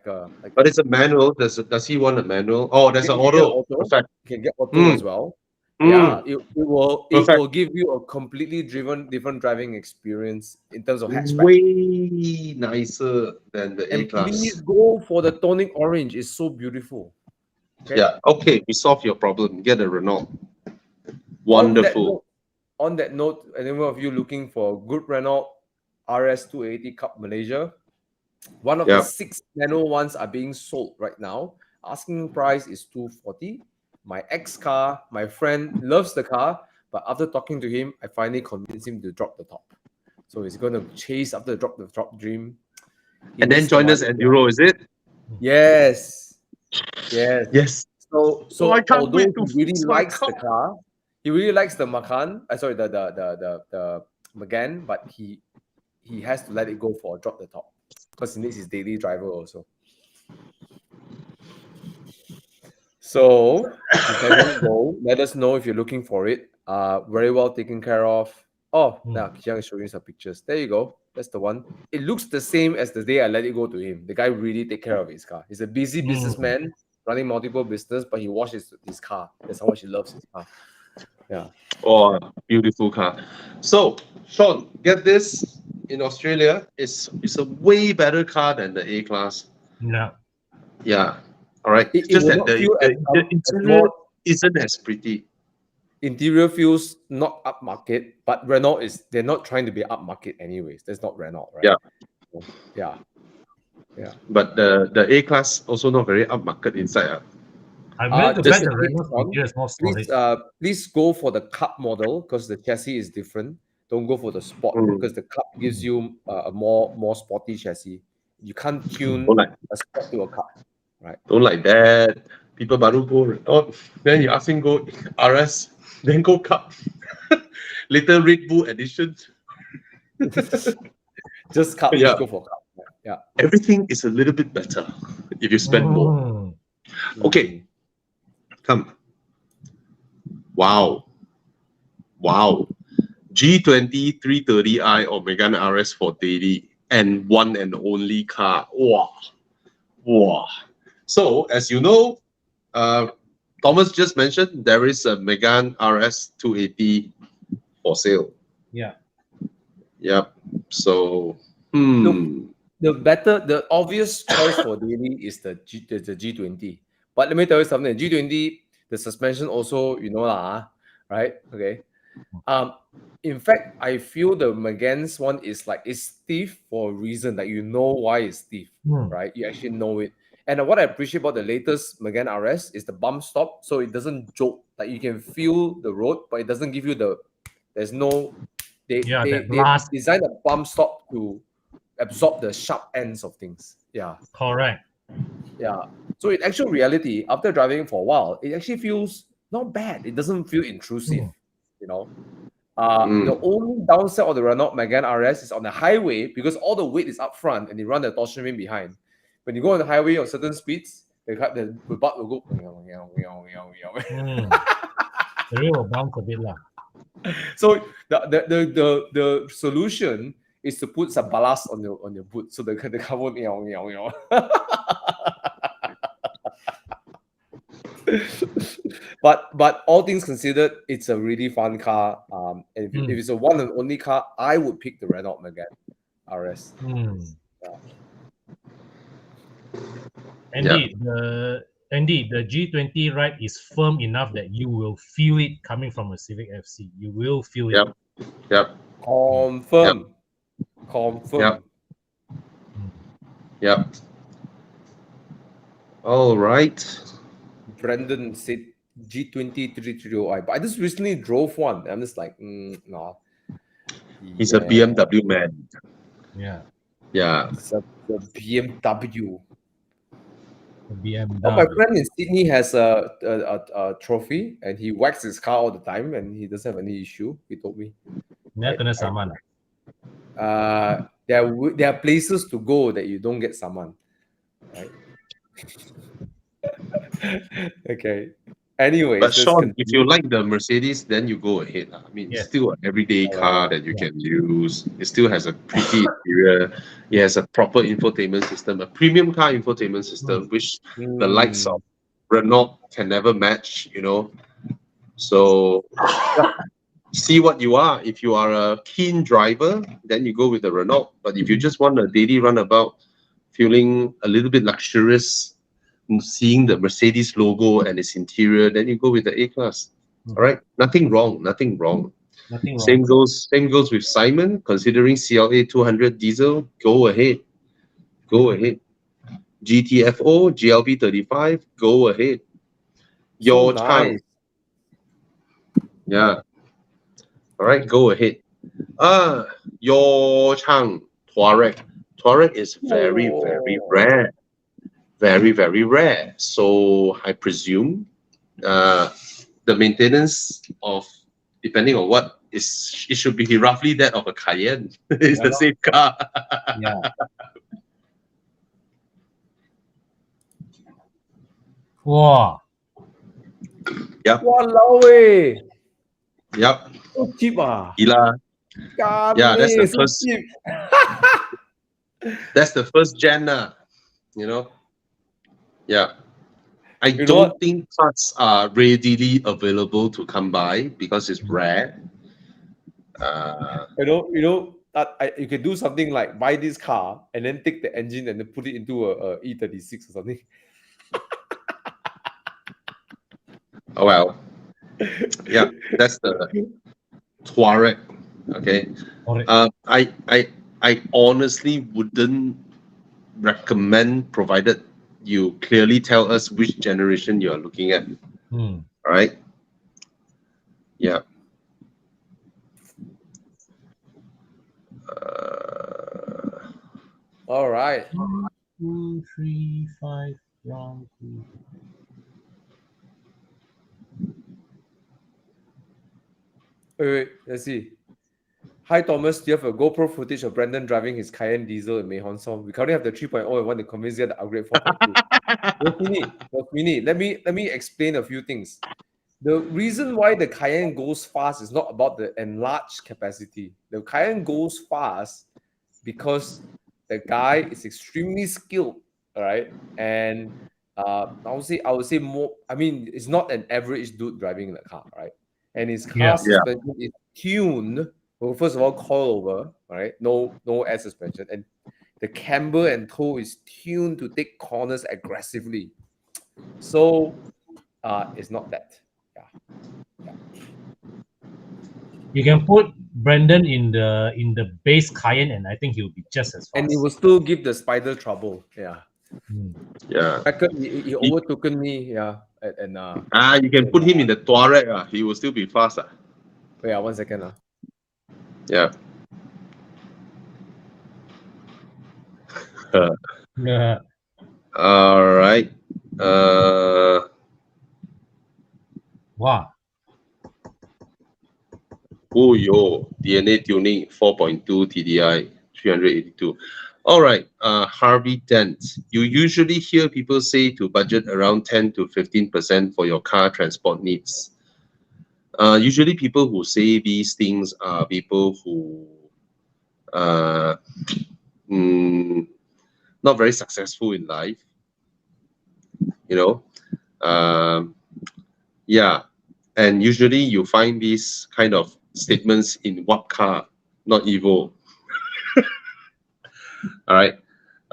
a. But it's a manual. Does he want a manual? Oh, there's an auto. Perfect. You can get auto as well. Yeah, it will give you a completely different driving experience in terms of hatchback. Way nicer than the A class. Please go for the tonic orange. It's so beautiful. Okay? Yeah. Okay, we solved your problem. Get a Renault. Wonderful. On that note, anyone of you looking for a good Renault RS 280 Cup Malaysia? One of the 6 manual ones are being sold right now. Asking price is 240. My car, my friend loves the car, but after talking to him, I finally convinced him to drop the top. So he's going to chase after the drop the top dream. And then join us at Euro, is it? Yes. So I can't although wait to he really likes the car, he really likes the Macan. The Megane, but he has to let it go for a drop the top because he needs his daily driver also. So let us know if you're looking for it. Very well taken care of. Oh, now Kiang is showing some pictures. There you go. That's the one. It looks the same as the day I let it go to him. The guy really take care of his car. He's a busy businessman running multiple business, but he washes his car. That's how much he loves his car. Yeah. Oh, beautiful car. So, Sean, get this. In Australia, it's a way better car than the A class. Yeah. Yeah. All right. It Just will that not feel the interior isn't as pretty. Interior feels not upmarket, but Renault they're not trying to be upmarket anyways. That's not Renault, right? Yeah. Yeah. But the A class also not very upmarket inside. I'm willing to bet just the a Renault e-tron. interior is more solid. Please go for the Cup model because the chassis is different. Don't go for the Sport because the Cup gives you a more sporty chassis. You can't tune a Sport to a Cup, right? Don't like that. People baru go Renault, then you ask him go RS, then go Cup. Little Red Bull edition. Just Cup. Yeah. Just go for Cup. Yeah. Everything is a little bit better if you spend more. Okay. Come. Wow. G20 330i or Megane RS for daily and one and only car. Wow. So, as you know, Thomas just mentioned there is a Megane RS 280 for sale. Yeah. Yep. So, the obvious choice for daily is the G20. But let me tell you something. The G20, the suspension also, right? Okay. In fact, I feel the Megane's one is stiff for a reason. Like you know why it's stiff, right? You actually know it. And what I appreciate about the latest Megane RS is the bump stop, so it doesn't jolt. Like you can feel the road, but it doesn't give you there's no. They designed a bump stop to absorb the sharp ends of things. Yeah. Correct. Yeah. So in actual reality, after driving for a while, it actually feels not bad. It doesn't feel intrusive, The only downside of the Renault Megane RS is on the highway because all the weight is up front and they run the torsion ring behind. When you go on the highway on certain speeds, the butt will go. The rear will bounce a bit lah. So the solution is to put some ballast on your boot so the car won't But all things considered, it's a really fun car. And if it's a one and only car, I would pick the Renault Megane RS. Andy, the G20 ride is firm enough that you will feel it coming from a Civic FC. You will feel it. Yep. Confirm. Yep. All right. Brendan said G20 330i, but I just recently drove one. I'm just like, no. He's a BMW man. Yeah. It's a BMW. BMW. Oh, my friend in Sydney has a trophy, and he whacks his car all the time, and he doesn't have any issue. He told me. Kena saman. There are places to go that you don't get saman, right? Okay. Anyway, but Sean, if you like the Mercedes, then you go ahead. I mean, it's still an everyday car that you can use. It still has a pretty interior. It has a proper infotainment system, a premium car infotainment system, which the likes of Renault can never match, So see what you are. If you are a keen driver, then you go with the Renault. But if you just want a daily runabout, feeling a little bit luxurious, seeing the Mercedes logo and its interior, then you go with the A-Class. All right, nothing wrong. Same goes with Simon. Considering CLA 200 diesel, go ahead. GTFO, GLB 35, go ahead. Your Chang. Yeah. All right, go ahead. Your Chang, Touareg. Touareg is very, very rare. Very, very rare. So I presume the maintenance of, depending on what, it should be roughly that of a Cayenne. It's the same car. Wow. Yep. Walao eh. Yep. So cheap ah. Gila. Yeah, that's the so first. cheap. That's the first gen, you know. Yeah. I You know don't what? think parts are readily available to come by because it's rare. You know that you can do something like buy this car and then take the engine and then put it into a E36 or something. Oh well. Yeah, that's the Touareg. Okay. I honestly wouldn't recommend, provided you clearly tell us which generation you are looking at. All right. Yeah. All right. 1, 2, 3, 5, round 2. Wait, let's see. Hi Thomas, do you have a GoPro footage of Brandon driving his Cayenne diesel in Mei Hong Song? We currently have the 3.0 and want to convince you to upgrade 4.2. Mini, let me explain a few things. The reason why the Cayenne goes fast is not about the enlarged capacity. The Cayenne goes fast because the guy is extremely skilled, all right? And I would say more. I mean, it's not an average dude driving the car, right? And his car suspension is tuned. Well, first of all, coilover, right? No air suspension, and the camber and toe is tuned to take corners aggressively. So, it's not that. Yeah. You can put Brandon in the base Cayenne, and I think he'll be just as fast. And he will still give the spider trouble. Yeah. Yeah. He overtaken me. Yeah. And you can put him in the Touareg. He will still be fast. Yeah, 1 second. Yeah. Yeah. All right. Wow. Oh, yo, DNA tuning 4.2 TDI 382. All right, Harvey Dent. You usually hear people say to budget around 10 to 15% for your car transport needs. Usually people who say these things are people who not very successful in life, you know. Yeah, and usually you find these kind of statements in what car, not Evo. All right.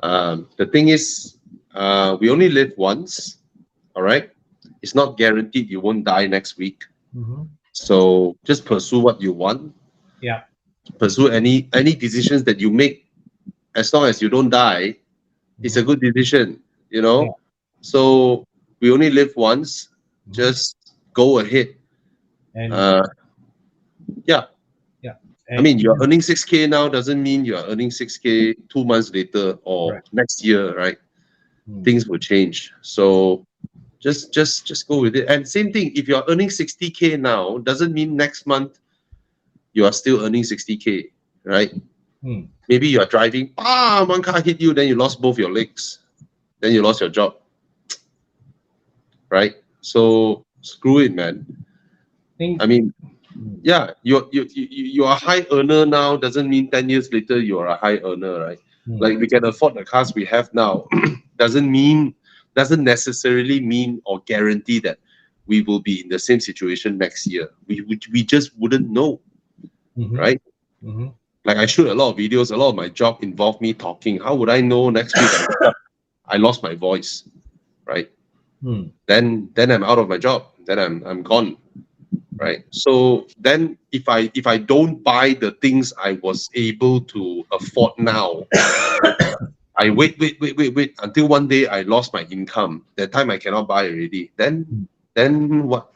The thing is, we only live once. All right. It's not guaranteed you won't die next week. So just pursue what you want. Yeah. Pursue any decisions that you make, as long as you don't die. It's a good decision, you know. Yeah. So we only live once. Just go ahead. And yeah. And, I mean, you're earning 6K now doesn't mean you're earning 6K 2 months later or next year, right? Things will change. So just go with it. And same thing, if you're earning 60K now, doesn't mean next month you are still earning 60K, right? Maybe you're driving, one car hit you, then you lost both your legs, then you lost your job, right? So screw it, man. I mean, yeah, you're a high earner now, doesn't mean 10 years later you're a high earner, right? Like we can afford the cars we have now, doesn't necessarily mean or guarantee that we will be in the same situation next year. We just wouldn't know, right? Like I shoot a lot of videos, a lot of my job involved me talking. How would I know next week I lost my voice, right? Then I'm out of my job. Then I'm gone. Right. So then if I don't buy the things I was able to afford now, I wait until one day I lost my income. That time I cannot buy already. Then what?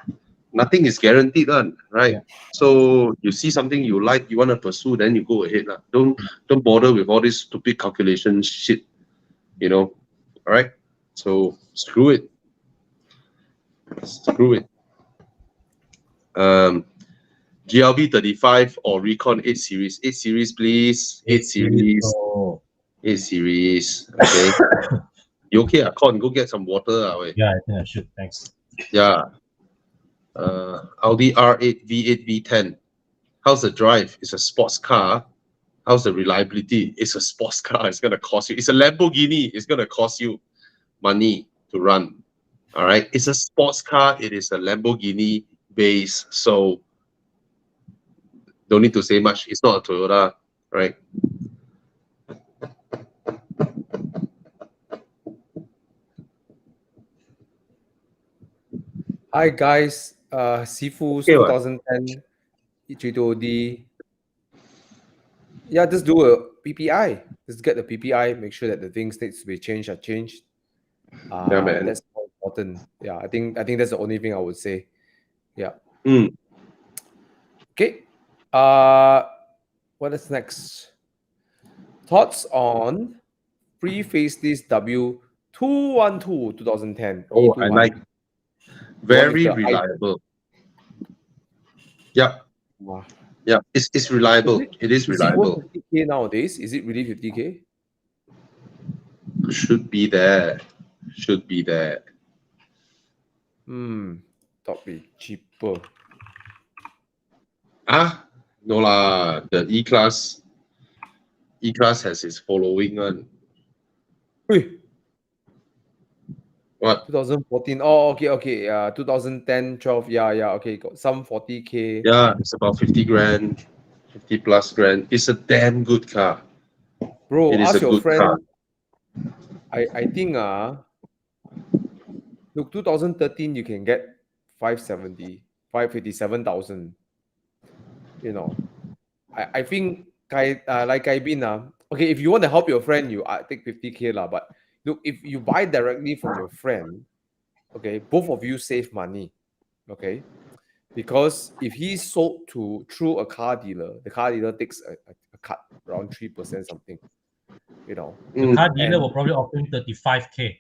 Nothing is guaranteed, right? Yeah. So you see something you like, you want to pursue, then you go ahead. Don't bother with all this stupid calculation shit. You know? All right. So screw it. Screw it. GLB 35 or Recon 8 series. 8 series, please. 8 series. 8 series. Okay. You okay, Con? Go get some water. Yeah, I think I should. Thanks. Yeah. Audi R8 V8 V10. How's the drive? It's a sports car. How's the reliability? It's a sports car. It's gonna cost you. It's a Lamborghini. It's gonna cost you money to run. All right. It's a sports car. It is a Lamborghini base. So don't need to say much. It's not a Toyota, right? Hi guys, Sifu's 2010 E32OD. Yeah, just do a PPI. Just get the PPI. Make sure that the things needs to be changed are changed. Yeah, man. That's more important. Yeah, I think that's the only thing I would say. Yeah. Okay. What is next? Thoughts on pre-faceless W212 2010. Oh, I like. Very reliable. Yeah. Wow. Yeah, it's reliable. It is reliable. 50K nowadays? Is it really 50K? Should be there. Should be there. Thought be cheaper. No lah. The E-Class has its following one. Wait. What? 2014. Oh, okay. 2010, 12. Yeah. Okay, got some 40K. Yeah, it's about 50 grand, 50 plus grand. It's a damn good car. Bro, it is ask a your good friend. car. I think look, 2013 you can get 557,000. You know, I think like I been okay, if you want to help your friend, you take 50K lah. But look, if you buy directly from your friend, okay, both of you save money, okay? Because if he's sold through a car dealer, the car dealer takes a cut around 3% something. You know, the car dealer will probably offer him 35K.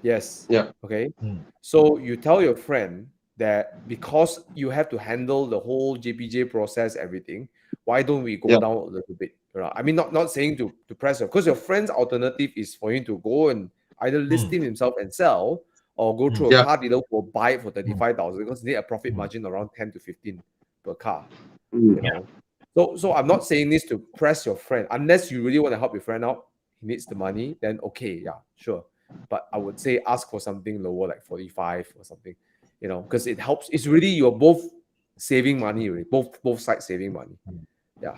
Yes. Yeah. Okay. So you tell your friend that because you have to handle the whole JPJ process, everything, why don't we go down a little bit? I mean, not saying to press her, because your friend's alternative is for him to go and either list him himself and sell, or go through a car dealer who will buy it for 35,000 because they need a profit margin around 10 to 15 per car. You know. So I'm not saying this to press your friend. Unless you really want to help your friend out, he needs the money, then okay, yeah, sure. But I would say ask for something lower, like 45 or something, you know, because it helps. It's really you're both saving money, really. Both sides saving money. Yeah.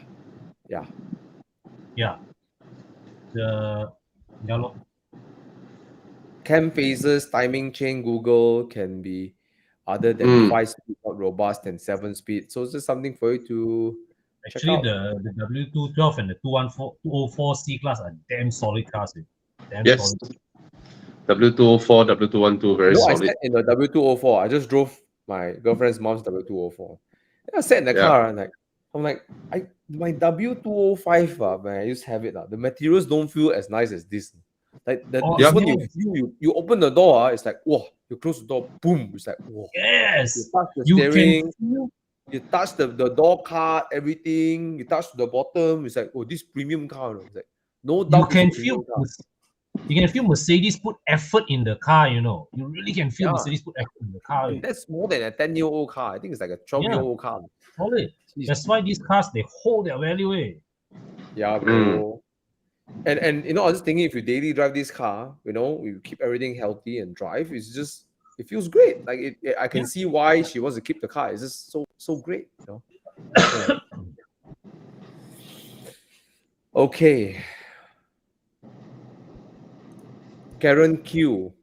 Cam phases, timing chain, Google can be other than 5 speed, not robust, than 7 speed. So it's just something for you to actually the W212 and the 204 C class are damn solid cars. Solid. W204, W212, very solid. I sat in the W204. I just drove my girlfriend's mom's W204. I sat in the car and I'm like, my W205, man, I used to have it. The materials don't feel as nice as this. Like when you open the door, it's like, whoa, you close the door, boom, it's like, whoa. Yes. You touch the steering, you touch the door card, everything, you touch the bottom, it's like, oh, this premium car. It's like, no doubt you can feel Mercedes put effort in the car, you know. You really can feel Mercedes put effort in the car. That's more than a 10-year-old car. I think it's like a 12-year-old car. Solid. That's why these cars, they hold their value. Yeah, bro. And you know, I was just thinking, if you daily drive this car, you know, you keep everything healthy and drive, it feels great. Like I can see why she wants to keep the car. It's just so great, you know. Okay. Karen Q.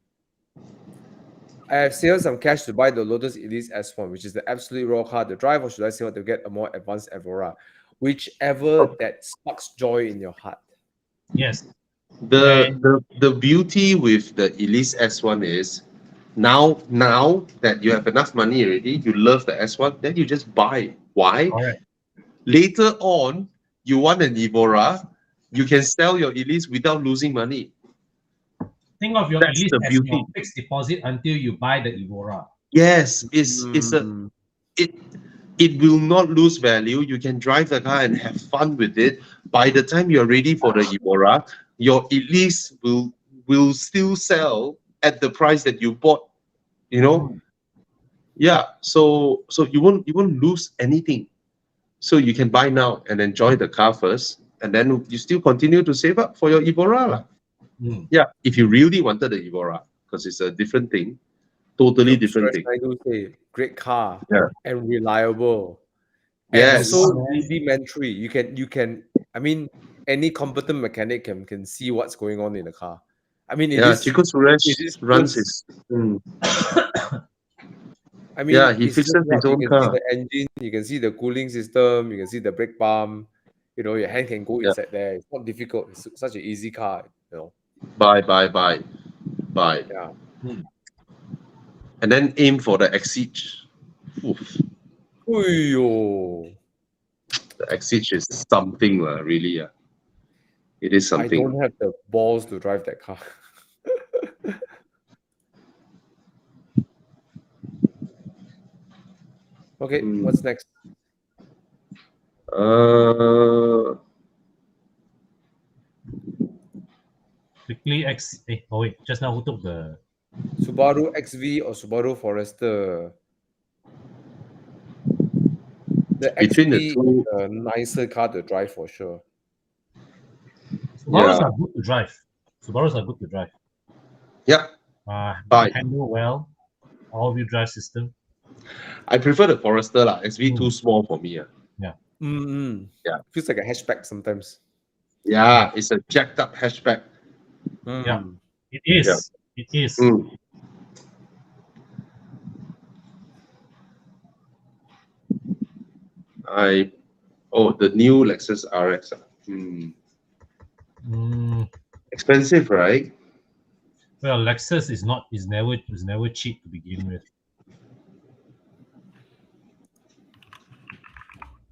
I have saved some cash to buy the Lotus Elise S1, which is the absolute raw car to drive, or should I say to get a more advanced Evora? Whichever that sparks joy in your heart. Yes. The beauty with the Elise S1 is now that you have enough money already, you love the S1, then you just buy. Why? Later on, you want an Evora, you can sell your Elise without losing money. Think of your Elise as your fixed deposit until you buy the Evora. Yes, it will not lose value. You can drive the car and have fun with it. By the time you're ready for the Evora, your Elise will still sell at the price that you bought, you know. Yeah, so you won't lose anything. So you can buy now and enjoy the car first, and then you still continue to save up for your Evora lah. Yeah, if you really wanted the Evora, because it's a different thing, totally different thing. I do say great car, Yeah. and reliable, and Yes. so rudimentary. You can. I mean, any competent mechanic can see what's going on in the car. I mean, Yeah, Chico Suresh runs his. I mean, Yeah, he it's fixes just his you own can car. see the engine, you can see the cooling system, you can see the brake pump. You know, your hand can go inside there. It's not difficult. It's such an easy car. You know. Buy. Yeah. And then aim for the Exige. Oof. Uyo. The Exige is something, really. It is I something. don't have the balls to drive that car. Okay, what's next? Quickly oh wait, just now who took the Subaru XV or Subaru Forester? The Between the XV two, is a nicer car to drive for sure. Subarus are good to drive. Subarus are good to drive. Yeah. Handle well, all-wheel drive system. I prefer the Forester lah. XV too small for me. Yeah. Yeah. Feels like a hatchback sometimes. Yeah, it's a jacked up hatchback. Yeah, it is. Yeah. It is. The new Lexus RX. Expensive, right? Well, Lexus is never cheap to begin with.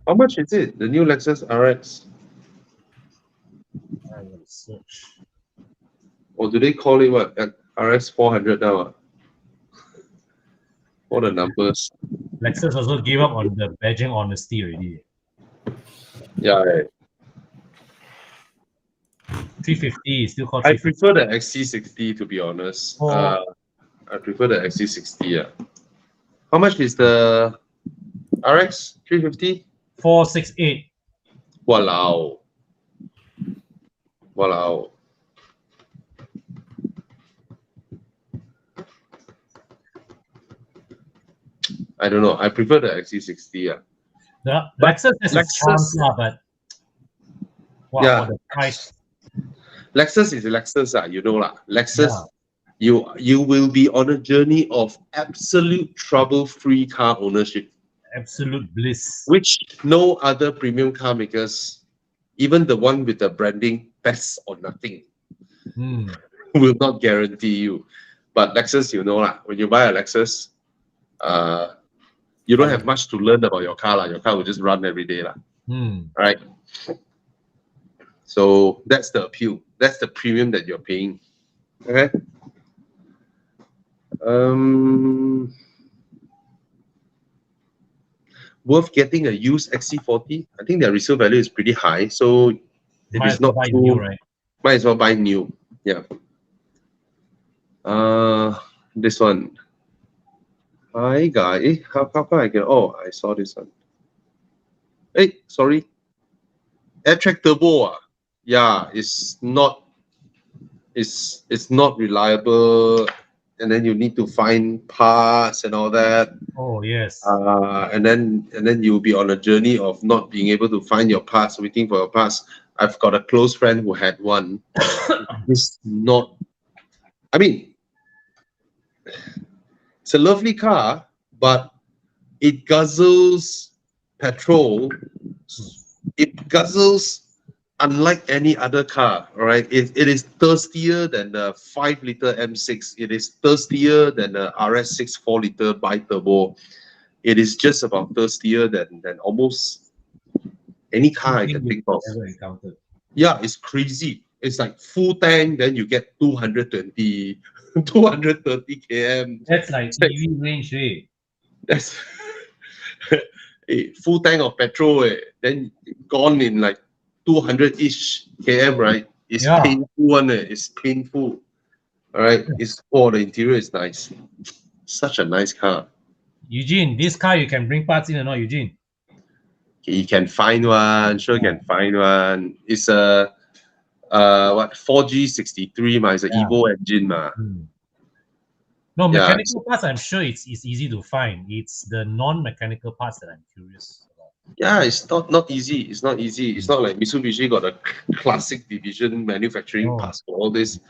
How much is it? The new Lexus RX? I will search. Or do they call it what? RX 400 now? All the numbers. Lexus also gave up on the badging honesty already. Yeah. 350 is still called. I prefer the XC60 to be honest. I prefer the XC60. Yeah. How much is the RX 350? 468. Walao. I don't know. I prefer the XC60. Yeah. The Lexus is a chance, but for the price. Lexus is Lexus, you know lah. Lexus, you will be on a journey of absolute trouble-free car ownership. Absolute bliss. Which no other premium car makers, even the one with the branding best or nothing, will not guarantee you. But Lexus, you know lah, when you buy a Lexus, you don't have much to learn about your car lah. Your car will just run every day lah. Right? So that's the appeal. That's the premium that you're paying. Okay. Worth getting a used XC40. I think their resale value is pretty high. So if it's not too, new, right? Might as well buy new. Yeah. This one. Hi guy. How come I get? Oh, I saw this one. Hey, sorry. AirTrack Turbo. Yeah, it's not reliable, and then you need to find parts and all that. Oh yes. And then you'll be on a journey of not being able to find your parts, waiting for your parts. I've got a close friend who had one. It's not. I mean, it's a lovely car, but it guzzles petrol. It guzzles unlike any other car, all right? It is thirstier than the 5-liter M6. It is thirstier than the RS6 4-liter bi-turbo. It is just about thirstier than almost any car I can think of. Yeah, it's crazy. It's like full tank, then you get 230 km. That's like EV range, eh? That's a full tank of petrol, then gone in like 200-ish km, right? It's painful one, it's painful. All right, the interior is nice. Such a nice car. Eugene, this car you can bring parts in or not, Eugene? You can find one, sure can find one. It's a 4G63 ma, it's an Evo engine ma. No, mechanical parts I'm sure it's easy to find. It's the non-mechanical parts that I'm curious about. Yeah, it's not easy. It's not easy. It's not like Mitsubishi got a classic division manufacturing parts for all this,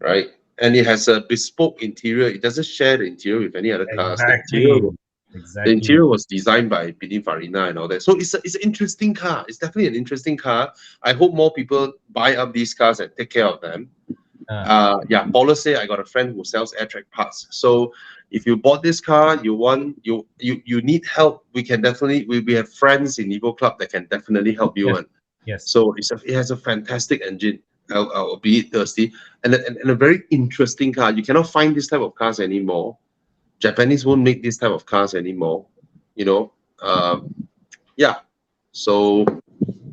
right? And it has a bespoke interior. It doesn't share the interior with any other cars. The interior was designed by Pininfarina and all that. So it's an interesting car. It's definitely an interesting car. I hope more people buy up these cars and take care of them. Paula say I got a friend who sells air track parts. So if you bought this car, you need help, we can definitely we have friends in Evo Club that can definitely help you. Yes. So it has a fantastic engine. I'll be thirsty and a very interesting car. You cannot find this type of cars anymore. Japanese won't make this type of cars anymore. You know, So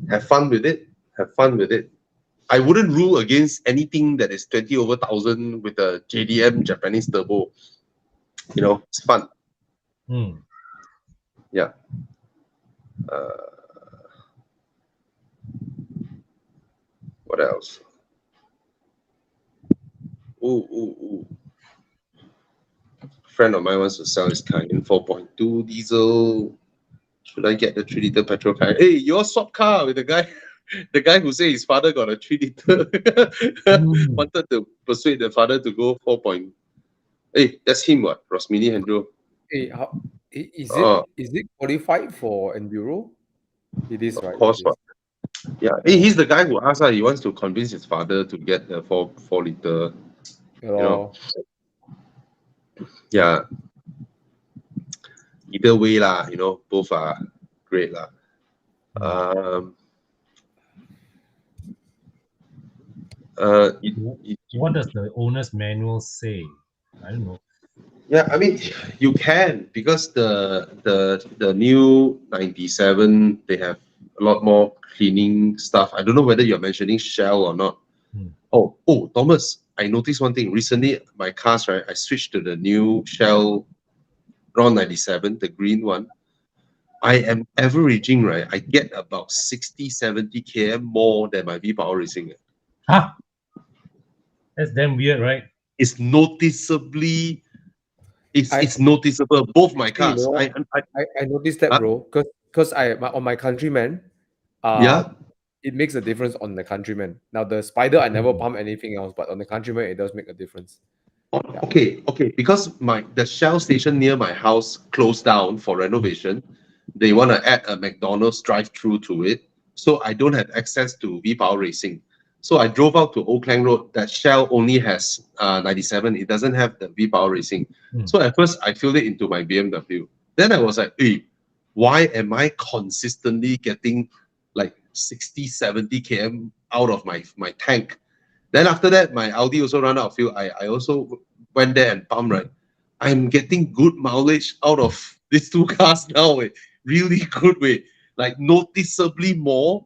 have fun with it. Have fun with it. I wouldn't rule against anything that is 20 over 1,000 with a JDM Japanese turbo. You know, it's fun. Yeah. What else? Ooh. Friend of mine wants to sell his car in 4.2 diesel. Should I get the 3-liter petrol car? Hey, your swap car with the guy who said his father got a 3-liter. Wanted to persuade the father to go 4. Hey, that's him, what? Rosmini Hendro. Hey, is it qualified for enduro? It is, right? Of course, what? Yeah. Hey, he's the guy who asked he wants to convince his father to get the 4-liter. You know. Yeah. Either way, you know, both are great. What does the owner's manual say? I don't know. Yeah, I mean, you can, because the new 97, they have a lot more cleaning stuff. I don't know whether you're mentioning Shell or not. Oh, Thomas, I noticed one thing. Recently, my cars, right, I switched to the new Shell RON 97, the green one. I am averaging, right, I get about 60, 70 km more than my V-Power Racing. Huh? That's damn weird, right? It's noticeably... It's noticeable, both my cars. You know, I noticed that, bro, because on my Countryman, it makes a difference on the Countryman. Now the Spider, I never pump anything else, but on the Countryman, it does make a difference. Okay, because the Shell station near my house closed down for renovation. They want to add a McDonald's drive-through to it, so I don't have access to V-Power Racing. So I drove out to Old Klang Road. That Shell only has 97. It doesn't have the V-Power Racing. So at first, I filled it into my BMW. Then I was like, hey, why am I consistently getting like 60, 70 km out of my tank? Then after that, my Audi also ran out of fuel. I also went there and pumped, right? I'm getting good mileage out of these two cars now. Really good way. Like noticeably more.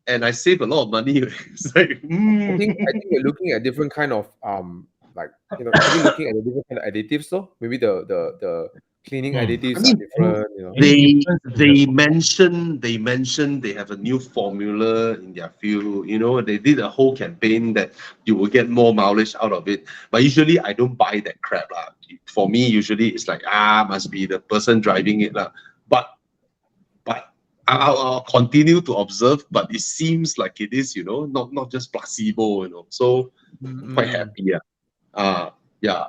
And I save a lot of money. It's like, I think you're looking at different kind of like, you know, maybe looking at the different kind of additives. So maybe the cleaning additives are different. You know, they mentioned they have a new formula in their fuel. You know, they did a whole campaign that you will get more mileage out of it. But usually I don't buy that crap lah. For me, usually it's like must be the person driving it lah. But I'll continue to observe, but it seems like it is, you know, not just placebo, you know. So quite happy, yeah.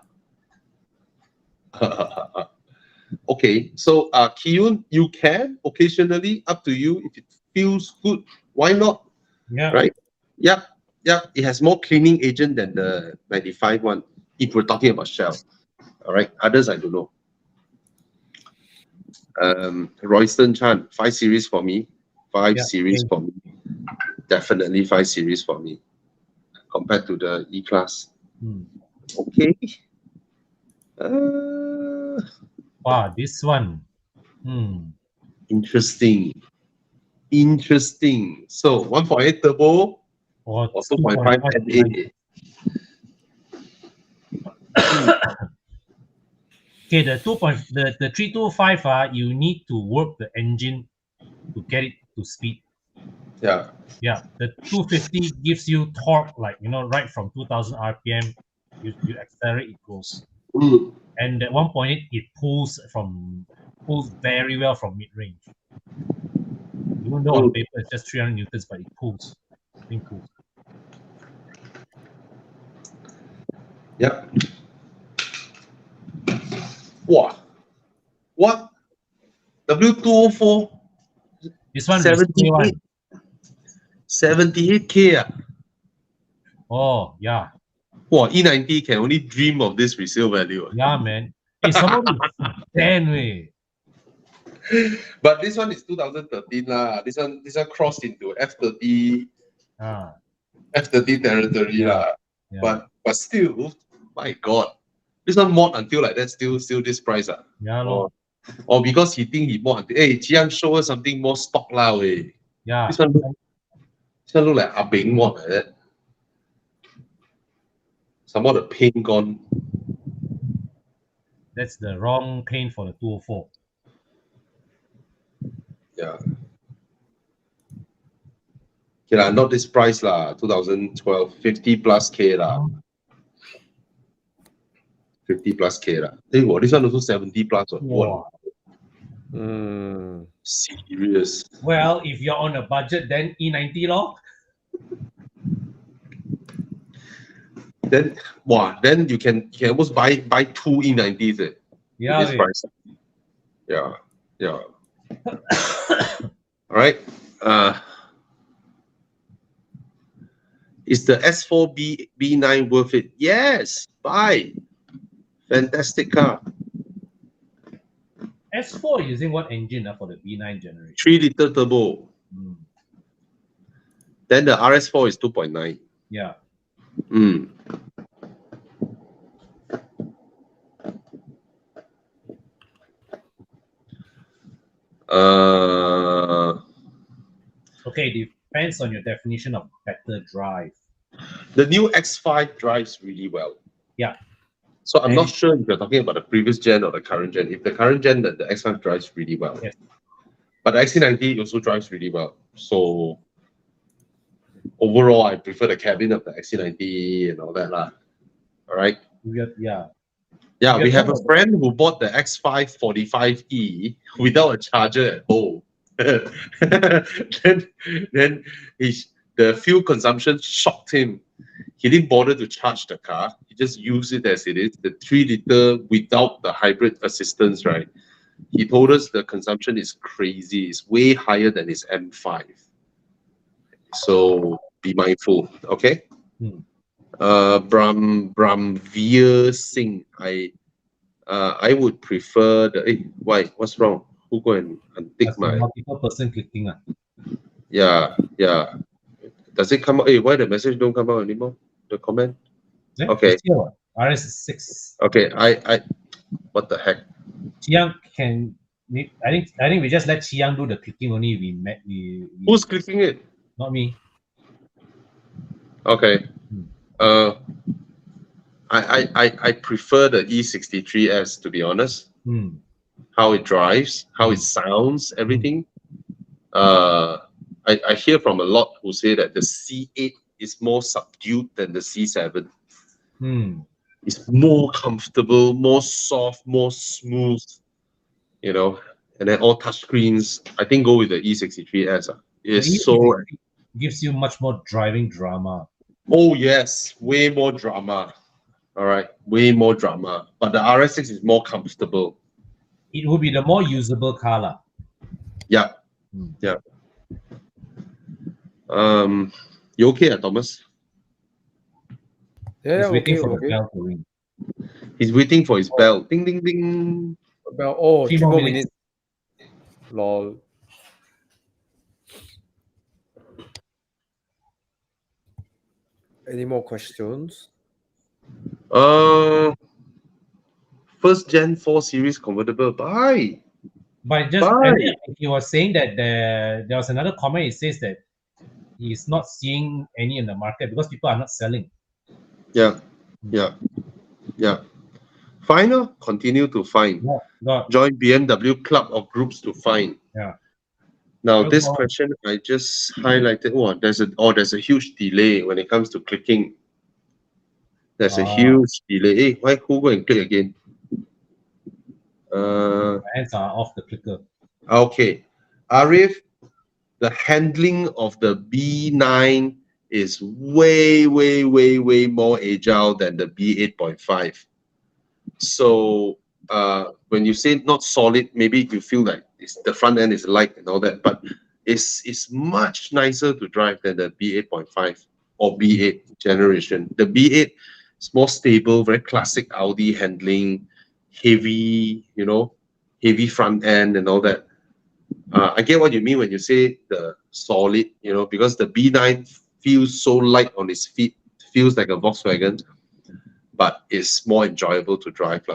Okay, so Kiyun, you can occasionally, up to you, if it feels good, why not? Yeah. Right? Yeah. It has more cleaning agent than the 95 one, if we're talking about Shell. All right, others I don't know. Royston Chan, 5 Series for me. 5 Series for me. Definitely 5 Series for me. Compared to the E-Class. Okay. Wow, this one. Interesting. So 1.8 turbo or 2.5 NA. Okay, the 325, you need to work the engine to get it to speed. Yeah. Yeah, the 250 gives you torque, like, right from 2000 RPM, you accelerate, it goes. And at 1.8, it pulls very well from mid-range. Even though on paper it's just 300 newtons, but it pulls. The thing pulls. Yep. Wow. What? W204? This one 78. 78K. Oh, yeah. Wow, E90 can only dream of this resale value. Yeah, man. It's somebody sedan way. But this one is 2013 lah. This one crossed into F30 territory lah. Yeah. But still, my God, this one mod until like that still this price ah. Yeah, lor. Or because he think he mod until, hey, Chiang show us something more stock lah way. Yeah. This one look like Ah Beng mod like that. Some of the paint gone. That's the wrong paint for the 204. Yeah. Okay lah, not this price lah. 2012, 50 plus K lah. 50 plus K lah. Hey, wow, this one also 70 plus. Wow. Serious. Well, if you're on a budget, then E90 lor. Then then you can almost buy two E90s. Yeah. This price. Yeah. All right. Is the S4 B9 worth it? Yes. Buy. Fantastic car. S4 using what engine for the B9 generation? 3-liter turbo. Then the RS4 is 2.9. Yeah. Okay, depends on your definition of better drive. The new X5 drives really well. Yeah. So I'm not sure if you're talking about the previous gen or the current gen. If the current gen, the X5 drives really well. Yes. But the XC90 also drives really well. So overall, I prefer the cabin of the XC90 and all that lah. All right. Yeah. Yeah, we have a friend who bought the X5 45E without a charger at home. then the fuel consumption shocked him. He didn't bother to charge the car. He just used it as it is, the 3-liter without the hybrid assistance, right? He told us the consumption is crazy. It's way higher than his M5. So be mindful, okay? Bramveer Singh. I would prefer the. Hey, why? What's wrong? Who go and take my multiple person clicking? Yeah. Does it come out? Hey, why the message don't come out anymore? The comment? Yeah, okay. RS6. Okay, I what the heck? Chiang can. I think we just let Chiang do the clicking only. Who's clicking it? Not me. Okay. I prefer the E63S, to be honest. How it drives, how it sounds, everything. I hear from a lot who say that the C8 is more subdued than the C7. It's more comfortable, more soft, more smooth, and then all touchscreens. I think go with the E63S. It's so gives you much more driving drama. Oh yes, way more drama. All right, way more drama. But the RS6 is more comfortable. It will be the more usable car lah. Yeah. You okay, Thomas? Yeah, He's waiting for the bell to ring. He's waiting for his bell. Ding, ding, ding. Bell. Oh, 3 more minutes. Lol. Any more questions? First Gen 4 Series convertible. Buy. But just he was saying that there was another comment. It says that he's not seeing any in the market because people are not selling. Yeah. Find or continue to find. Got. Join BMW club of groups to find. Yeah. Now Well, this well. question I just highlighted. Oh, there's a huge delay when it comes to clicking. There's a huge delay. Hey, why who go and click again? My hands are off the clicker. Okay. Arif, the handling of the B9 is way more agile than the B8.5. So when you say not solid, maybe you feel like the front end is light and all that, but it's much nicer to drive than the B8.5 or B8 generation. The B8 is more stable, very classic Audi handling, heavy, heavy front end and all that. I get what you mean when you say the solid, because the B9 feels so light on its feet, feels like a Volkswagen, but it's more enjoyable to drive.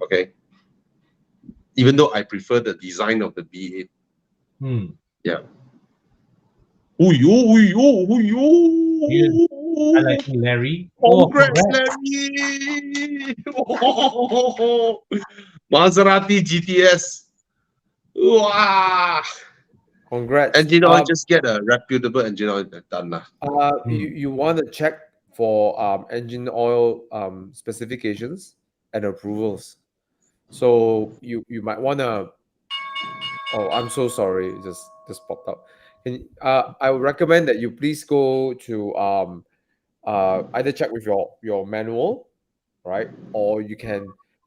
Okay. Even though I prefer the design of the B8. Yeah. I like Larry. Congrats, Congrats. Larry! Maserati GTS. Wow. Congrats. Engine oil, just get a reputable engine oil done. You want to check for engine oil specifications and approvals. So you might want to. Oh, I'm so sorry. It just popped up. I would recommend that you please go to either check with your manual, right, or you can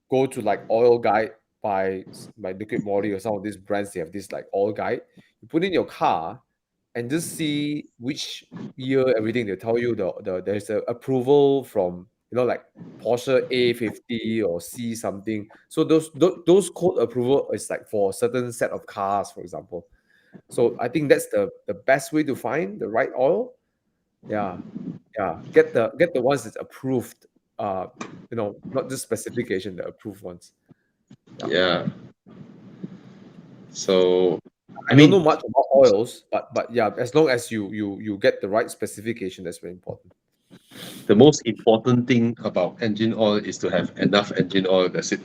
go to like oil guide by Liquid Moly or some of these brands. They have this like oil guide. You put in your car and just see which year everything. They'll tell you there's a approval from like Porsche A50 or C something. So those code approval is like for a certain set of cars, for example. So I think that's the best way to find the right oil. Yeah. Get the ones that's approved. Not just specification, the approved ones. Yeah. So I don't know much about oils, but yeah, as long as you get the right specification, that's very important. The most important thing about engine oil is to have enough engine oil. That's it.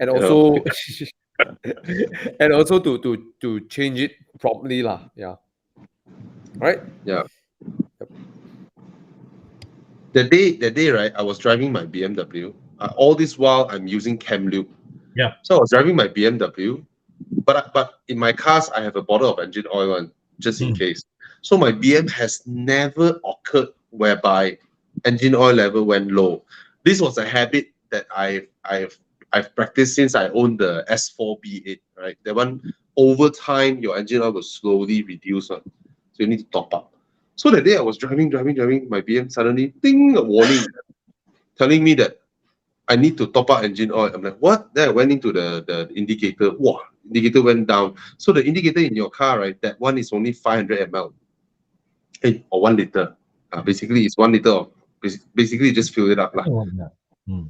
And also, and also to change it promptly, lah. Yeah. Right. Yeah. The day, right, I was driving my BMW. All this while, I'm using cam lube. Yeah. So I was driving my BMW, but in my cars, I have a bottle of engine oil on just in case. So my BM has never occurred whereby engine oil level went low. This was a habit that I've practiced since I owned the S4 B8. Right, that one over time your engine oil will slowly reduce. So you need to top up. So the day I was driving my BM, suddenly, ding, a warning telling me that I need to top up engine oil. I'm like, what? Then I went into the indicator. Wow, indicator went down. So the indicator in your car, right, that one is only 500 ml. Or 1 liter. Basically, it's 1 liter of, basically just fill it up.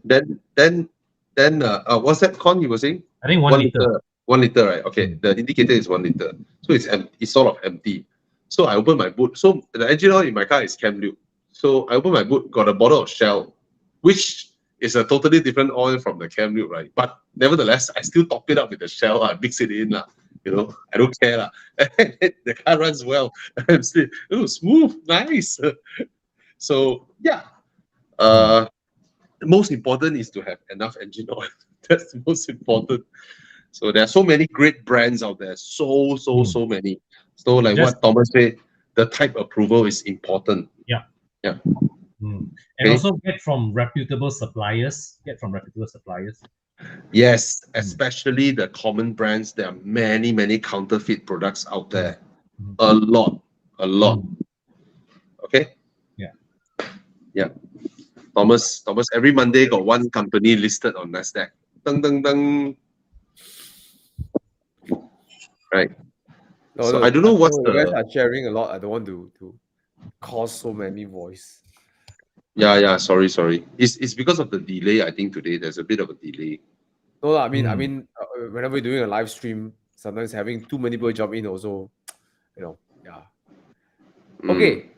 Then what's that, Con, you were saying? I think 1 liter. 1 liter, right? Okay, the indicator is 1 liter. So it's sort of empty. So I open my boot. So the engine oil in my car is cam lube. So I open my boot, got a bottle of Shell, which is a totally different oil from the cam lube, right? But nevertheless, I still top it up with the Shell. I mix it in, I don't care. The car runs well. I'm still, smooth, nice. So yeah, the most important is to have enough engine oil. That's the most important. So there are so many great brands out there. So many. So like what Thomas said, the type approval is important. Yeah. And also get from reputable suppliers. Yes, especially the common brands. There are many counterfeit products out there. A lot. Okay. Yeah. Thomas, every Monday got one company listed on Nasdaq. Ding, ding, ding. Right. So I don't know what's you guys are sharing a lot. I don't want to cause so many voice. Yeah. Sorry. It's because of the delay. I think today there's a bit of a delay. No, I mean, whenever we're doing a live stream, sometimes having too many people jump in also, yeah. Okay,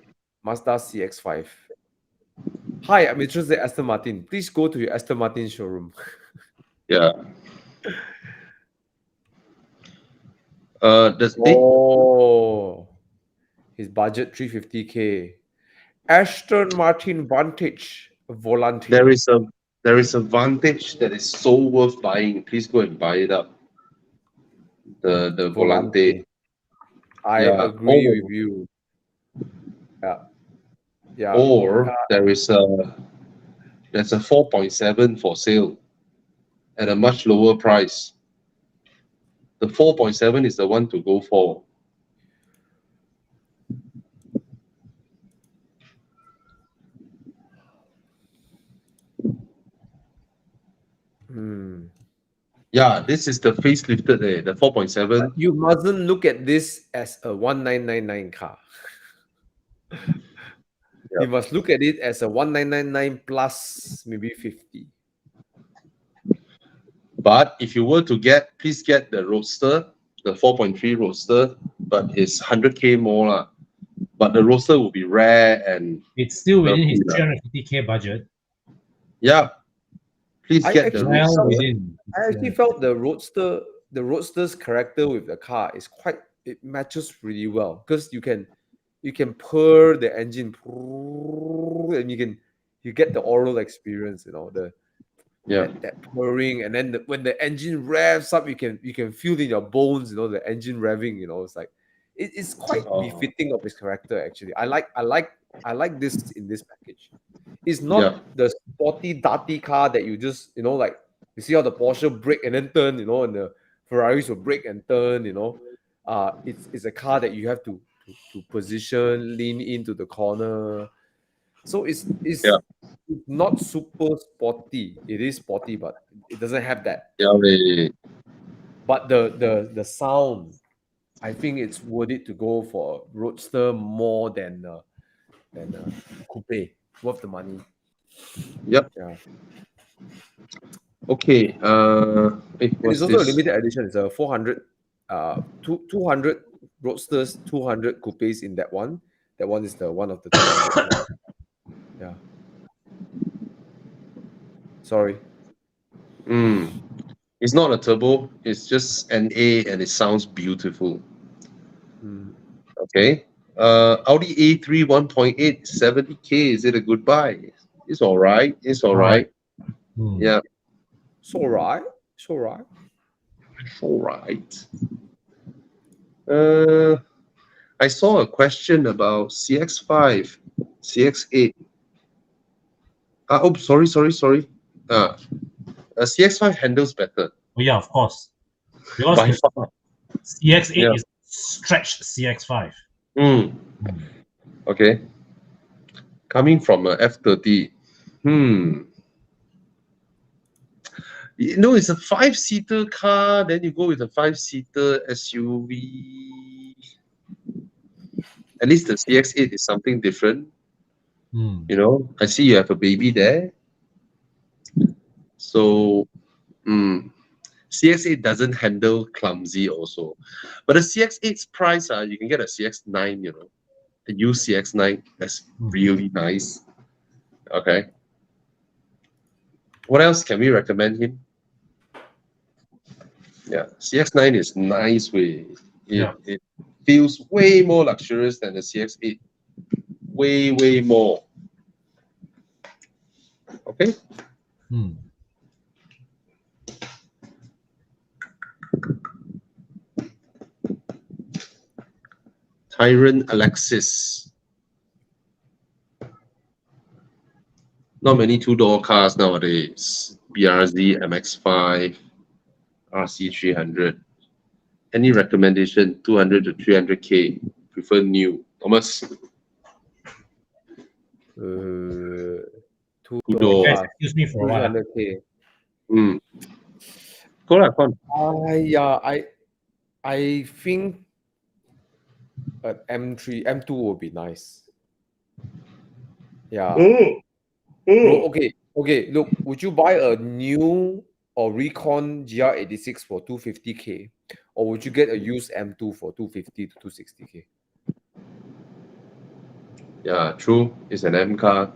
Mazda CX-5. Hi, I'm interested in Aston Martin. Please go to your Aston Martin showroom. Yeah. Oh, his budget 350K. Aston Martin Vantage Volante. There is a Vantage that is so worth buying. Please go and buy it up. The Volante. I agree with you. Yeah. Yeah. Or there's a 4.7 for sale at a much lower price. The 4.7 is the one to go for. Yeah, this is the facelifted, the 4.7. You mustn't look at this as a 1999 car. You must look at it as a 1999 plus maybe 50. But if you were to please get the Roadster, the 4.3 Roadster, but it's 100K more lah. But the Roadster will be rare and it's still within his 350K budget. Yeah, please get the Roadster. I actually felt the Roadster's character with the car is it matches really well because you can purr the engine and you get the oral experience, that purring, and then when the engine revs up, you can feel in your bones, the engine revving, it's like it's quite befitting of his character. Actually, I like this in this package. It's not the sporty darty car that you just like you see how the Porsche brake and then turn, and the Ferraris will brake and turn. It's a car that you have to position, lean into the corner. So it's not super sporty. It is sporty, but it doesn't have that. But the sound, I think it's worth it to go for a Roadster more than coupe. Worth the money. Yep. Yeah. Okay. It's also a limited edition. It's a 400, 200 Roadsters, 200 coupes in that one. That one is the one of the 200. Yeah. Sorry. It's not a turbo. It's just an A, and it sounds beautiful. Okay. Audi A3 1.8 70K. Is it a good buy? It's all right. It's all right. Yeah. It's all right. It's all right. It's all right. I saw a question about CX5, CX8. Oh, sorry. CX5 handles better. Oh yeah, of course. Because CX8 is stretched CX5. Okay. Coming from a F30. It's a 5-seater car. Then you go with a 5-seater SUV. At least the CX8 is something different. I see you have a baby there. So, CX8 doesn't handle clumsy also. But the CX8's price, you can get a CX9, a used CX9. That's really nice. Okay. What else can we recommend him? Yeah, CX9 is nice way. It feels way more luxurious than the CX8. Way more. Okay. Tyrant Alexis. Not many two-door cars nowadays. BRZ MX5, RC300. Any recommendation? 200 to 300K. Prefer new. Thomas. Two-door. Excuse me for a while. 200K. Go on. I think an M2 would be nice. Yeah. Okay. Look, would you buy a new or Recon GR86 for 250K, or would you get a used M2 for 250 to 260K? Yeah, true. It's an M car.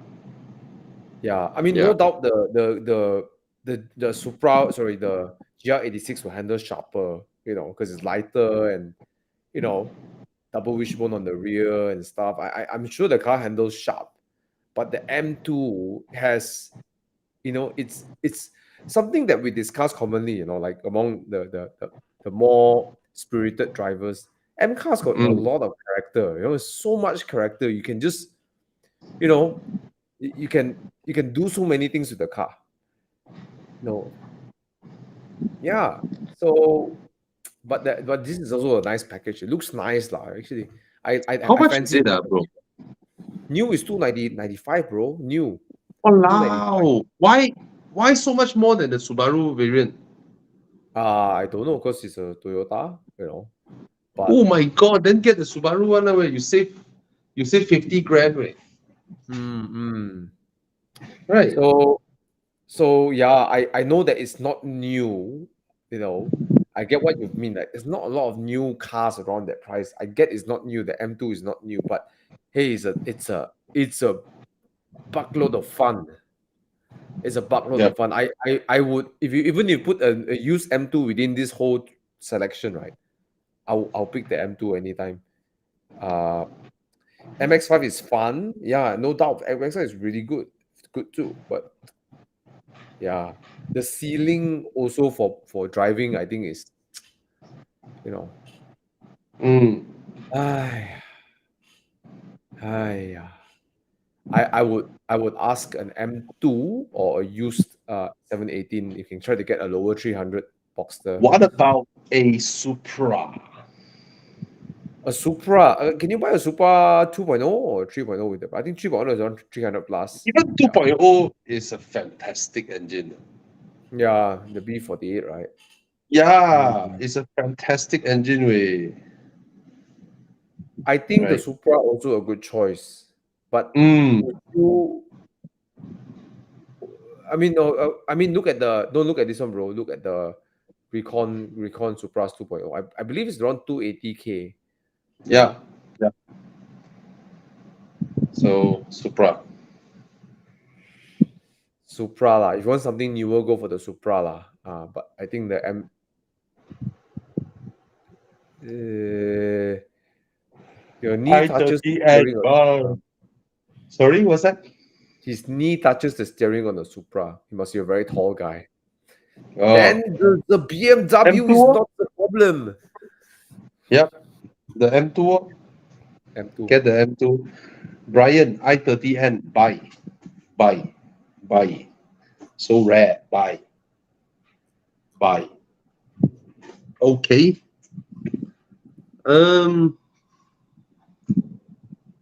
Yeah, I mean, no doubt the Supra, sorry, the GR86 will handle sharper, because it's lighter and double wishbone on the rear and stuff. I'm sure the car handles sharp, but the M2 has, it's something that we discuss commonly, like among the more spirited drivers. M cars got a lot of character, so much character. You can just, you can do so many things with the car. Yeah. So, but this is also a nice package. It looks nice, lah. Actually, How I much is fancy it, bro? New is 295, bro. New. Wow. Why so much more than the Subaru variant? I don't know, because it's a Toyota, But oh my god, then get the Subaru one where you save 50 grand, right? Right. So yeah, I know that it's not new, I get what you mean. Like, there's not a lot of new cars around that price. I get it's not new. The M2 is not new, but hey, it's a buckload of fun. It's a buckload of fun. I would, if you put a used M2 within this whole selection, right? I'll pick the M2 anytime. MX5 is fun, yeah, no doubt. MX5 is really good. It's good too, but yeah, the ceiling also for driving, I think, is, I would ask an M2 or a used 718. You can try to get a lower 300 Boxster. What about a Supra? A Supra, can you buy a Supra 2.0 or 3.0 with it? I think 3.0 is around 300 plus. Even 2.0 is a fantastic engine. Yeah, the B48, right? Yeah, it's a fantastic engine way. I think the Supra also a good choice, but would you? I mean, no. I mean, don't look at this one, bro. Look at the Recon Supra 2.0. I believe it's around 280K. Yeah. So Supra lah. If you want something newer, go for the Supra lah. But I think the your knee touches the steering. Sorry, what's that? His knee touches the steering on the Supra. He must be a very tall guy. Then the BMW M2? Is not the problem. Yep, the M2. M2. Get the M2. Brian, i30N, buy. So rare, buy. Okay.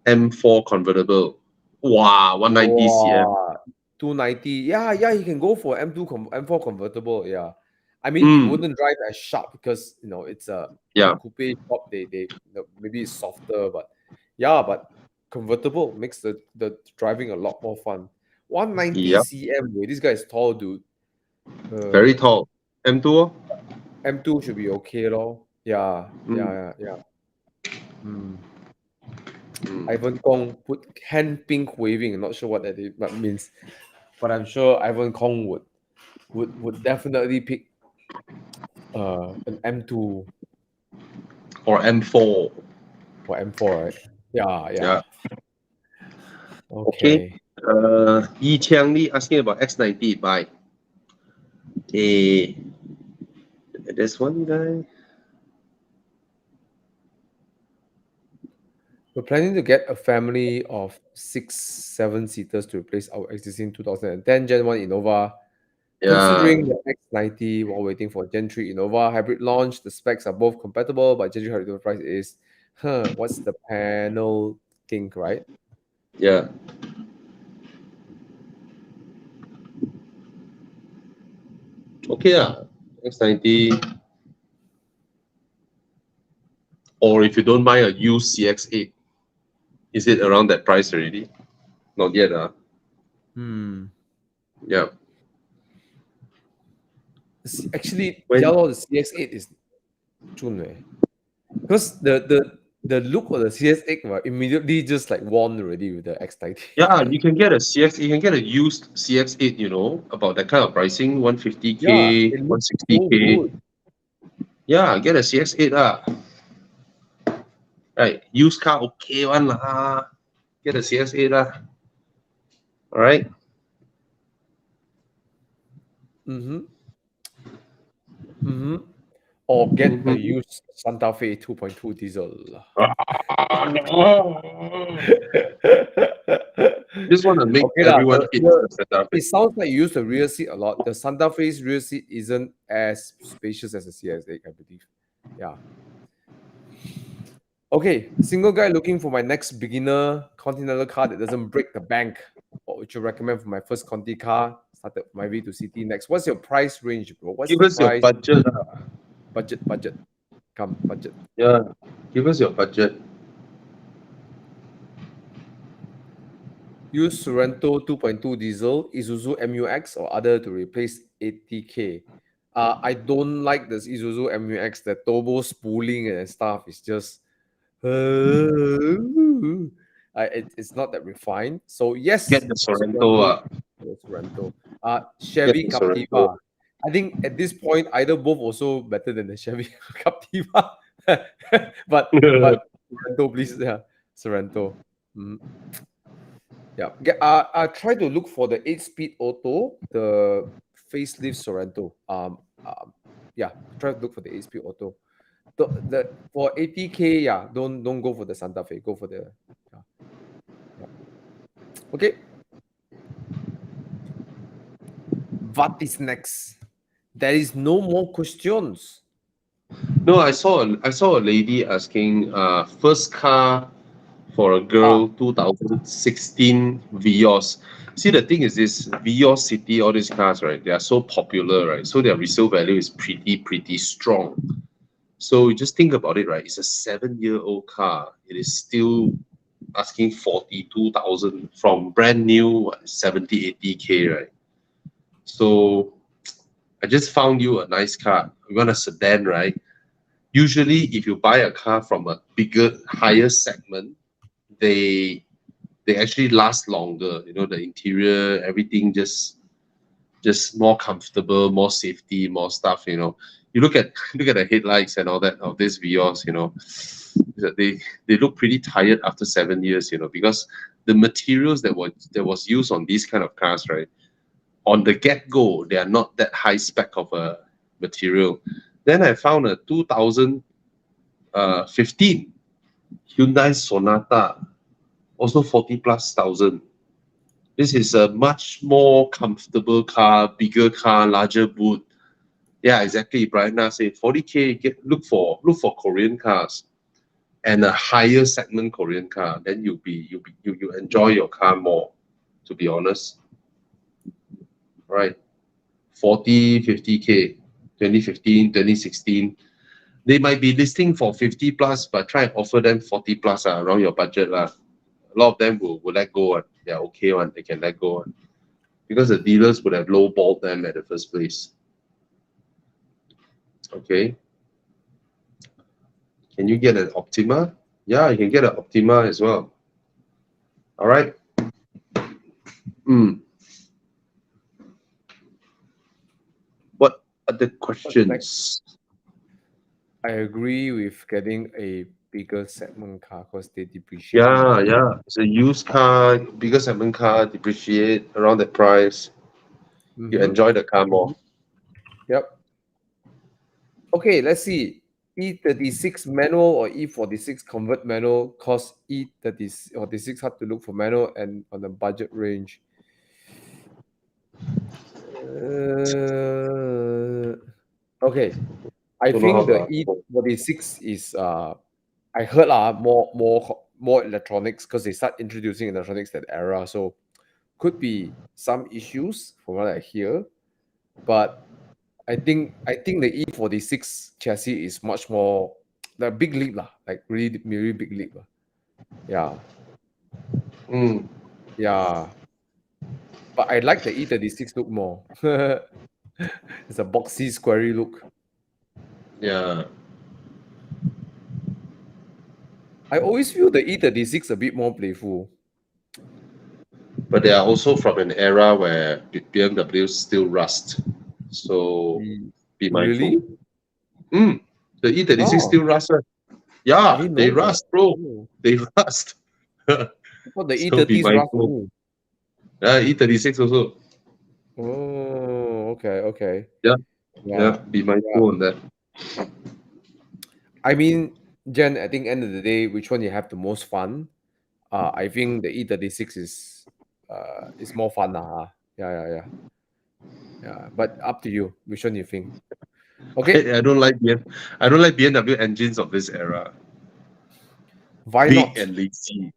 M4 convertible. Wow, 190 cm. 290. Yeah, you can go for M4 convertible. Yeah. I mean, it wouldn't drive as sharp because it's a coupe top. They maybe it's softer, but convertible makes the driving a lot more fun. 190 cm. This guy is tall, dude. Very tall. M2. M2 should be okay, lor. Yeah. Ivan Kong put hand pink waving. I'm not sure what that means, but I'm sure Ivan Kong would definitely pick an M2 or M4 or M4, right? Yeah. Okay. Yi Qiang Li asking about X90 buy. There's one guy. We're planning to get a family of 6-7 seaters to replace our existing 2010 Gen 1 Innova. Considering the X90 while waiting for Gen 3 Innova hybrid launch, the specs are both compatible, but Gen 3 hybrid price is, what's the panel think, right? Yeah. Okay, X90. Or if you don't buy a used CX8, is it around that price already? Not yet, Yeah. Actually, the CX8 is Chun, because the the look of the CS8 immediately just like won already with the X90. Yeah, you can get a CX, you can get a used CX8, you know, about that kind of pricing, 150K, Yeah, it looks so 160K. good. Yeah, get a CX8 Right, used car okay one lah. Get a CX8 All right. Or get a used Santa Fe 2.2 diesel. Just want to make Okay everyone hit the Santa Fe. it sounds like you use the rear seat a lot. The Santa Fe's rear seat isn't as spacious as a CS8, I believe. Yeah. Okay, single guy looking for my next beginner Continental car that doesn't break the bank. What would you recommend for my first Conti car? Started my way to city next. What's your price range, bro? What's Give the us your price? budget. Budget. Come, budget. Yeah, give us your budget. Use Sorento 2.2 diesel, Isuzu MUX or other to replace 80K. I don't like this Isuzu MUX. The turbo spooling and stuff is just it's not that refined. So yes, Get the Sorento. Sorento. Chevy Get the Captiva. Sorento. I think at this point, either both also better than the Chevy Captiva. but Sorento, please, yeah, Sorento. Yeah, try to look for the 8-speed auto, the facelift Sorento. Yeah, try to look for the 8-speed auto. The for 80K, yeah, don't go for the Santa Fe. Go for the yeah. Okay. What is next? There is no more questions. No, I saw a lady asking first car for a girl 2016 Vios. See, the thing is this Vios City, all these cars, right? They are so popular, right? So their resale value is pretty strong. So you just think about it, right? It's a 7-year-old car. It is still asking 42,000 from brand new 70, 80K, right? So I just found you a nice car. You want a sedan, right? Usually, if you buy a car from a bigger, higher segment, they actually last longer. You know, the interior, everything just more comfortable, more safety, more stuff. You know, you look at the headlights and all that of this Vios. You know, they look pretty tired after 7 years. You know, because the materials that was used on these kind of cars, right? On the get-go, they are not that high spec of a material. Then I found a 2015 Hyundai Sonata, also 40,000+. This is a much more comfortable car, bigger car, larger boot. Yeah, exactly. Brian Na said 40K. Look for Korean cars and a higher segment Korean car. Then you enjoy your car more. To be honest, right? 40, 50K, 2015, 2016. They might be listing for 50+, but try and offer them 40+ around your budget. A lot of them will let go. They're okay one. They can let go. Because the dealers would have lowballed them at the first place. Okay. Can you get an Optima? Yeah, you can get an Optima as well. All right. What other questions? I agree with getting a bigger segment car because they depreciate. Yeah. It's a used car, bigger segment car, depreciate around the price. You enjoy the car more. Yep. Okay, let's see. E36 manual or E46 convert manual, cost E36 hard to look for manual and on the budget range. Okay, I think the E46 is I heard more electronics because they start introducing electronics that era, so could be some issues from what I hear, but I think the E46 chassis is much more the big leap lah, like really big leap lah. Yeah. Yeah. But I like the E36 look more. It's a boxy, squarey look. Yeah. I always feel the E36 a bit more playful. But they are also from an era where BMW still rust. So be mindful. Really? The E36 Oh, still rust. I Yeah, didn't they know that. rust, bro. Oh. They rust. I thought the So be E30s rust mindful. too. E36 also. Oh, okay. Yeah, be mindful on that. I mean, Jen, I think end of the day, which one you have the most fun? I think the E36 is more fun. Yeah. But up to you. Which one you think? Okay. I don't like BMW engines of this era. Why Big not? and lazy.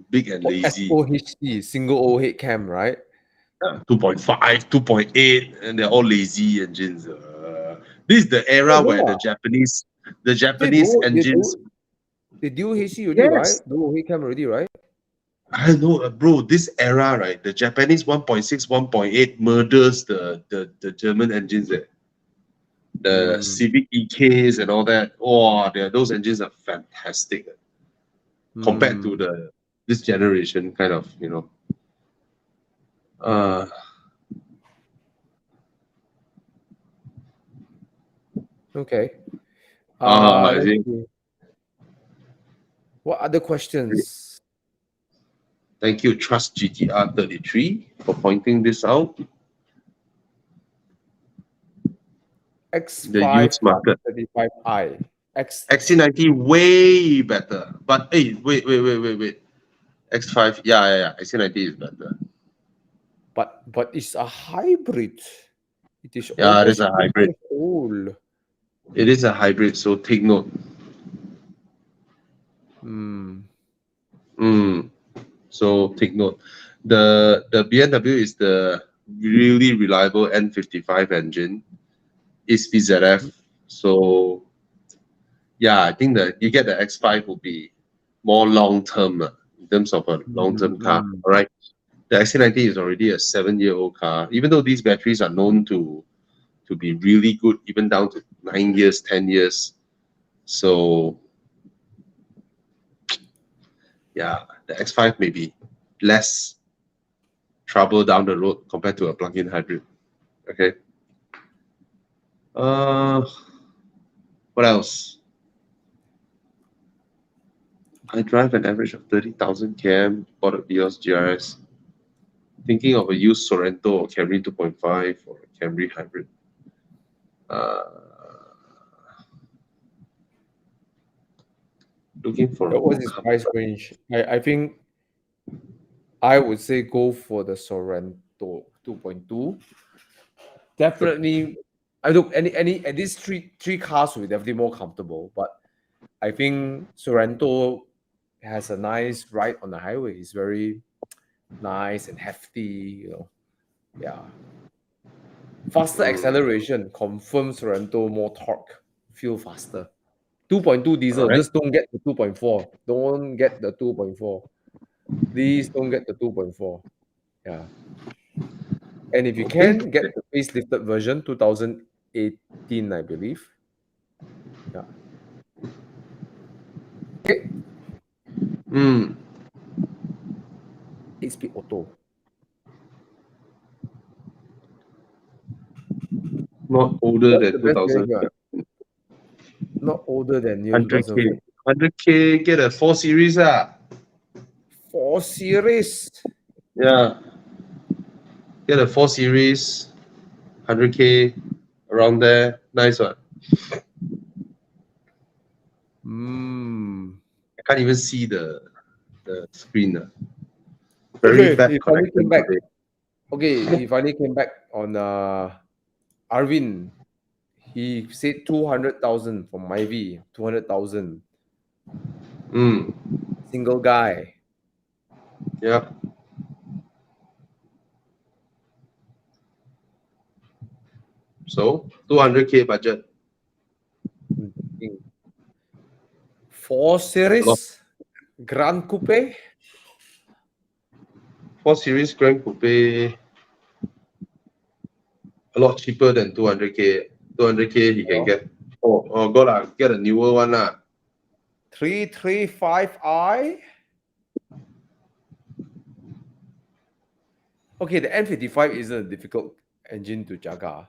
Big and lazy. SOHC, single overhead cam, right? 2.5, 2.8, and they're all lazy engines. This is the era Oh, where no. the Japanese engines. They do HC already, right? Yes, Do overhead cam already, right? I know, bro. This era, right? The Japanese 1.6, 1.8 murders the German engines. The Civic EKs and all that. Oh, those engines are fantastic compared to this generation, kind of, Okay. I Let's see. see. What other questions? Thank you, Trust GTR 33, for pointing this out. The X5 used market. 35i. XC90 way better. But hey, wait. X5, yeah. XC90 is better. But it's a hybrid. It is Yeah, it almost is a 2 hybrid. years old. It is a hybrid, so take note. So take note. The BMW is the really reliable N55 engine. It's VZF. So yeah, I think that you get the X5 will be more long term in terms of a long term car. All right. The XC90 is already a 7-year-old car. Even though these batteries are known to be really good, even down to 9 years, 10 years. So yeah, the X5 may be less trouble down the road compared to a plug-in hybrid. Okay. What else? I drive an average of 30,000 km, bought a Vios GRS. Thinking of a used Sorento or Camry 2.5 or a Camry hybrid. Looking for What was his price range? I think I would say go for the Sorento 2.2. Definitely, I look any at these three cars will be definitely more comfortable. But I think Sorento has a nice ride on the highway. It's very nice and hefty, Yeah. Faster acceleration confirms Sorento more torque, feel faster. 2.2 diesel, Alright. just don't get the 2.4. Don't get the 2.4. Please don't get the 2.4. Yeah. And if you can, get the facelifted version, 2018, I believe. Yeah. Okay. 8-speed auto. Not older What's the than best 2000. variant? Not older than year 100K. 2000. 100K, get a 4 Series. 4 Series. Yeah. Get a 4 Series, 100K, around there. Nice one. I can't even see the screen. Very bad He finally connection came back. today. Okay, he finally came back on Arvin. He said 200,000 for Myvi. 200,000. Single guy. Yeah. So 200K budget. 4 Series Grand Coupe. 4 Series Grand Coupe, a lot cheaper than 200K. 200K he can get. Get a newer one. 335i. Okay, the N55 isn't a difficult engine to jaga,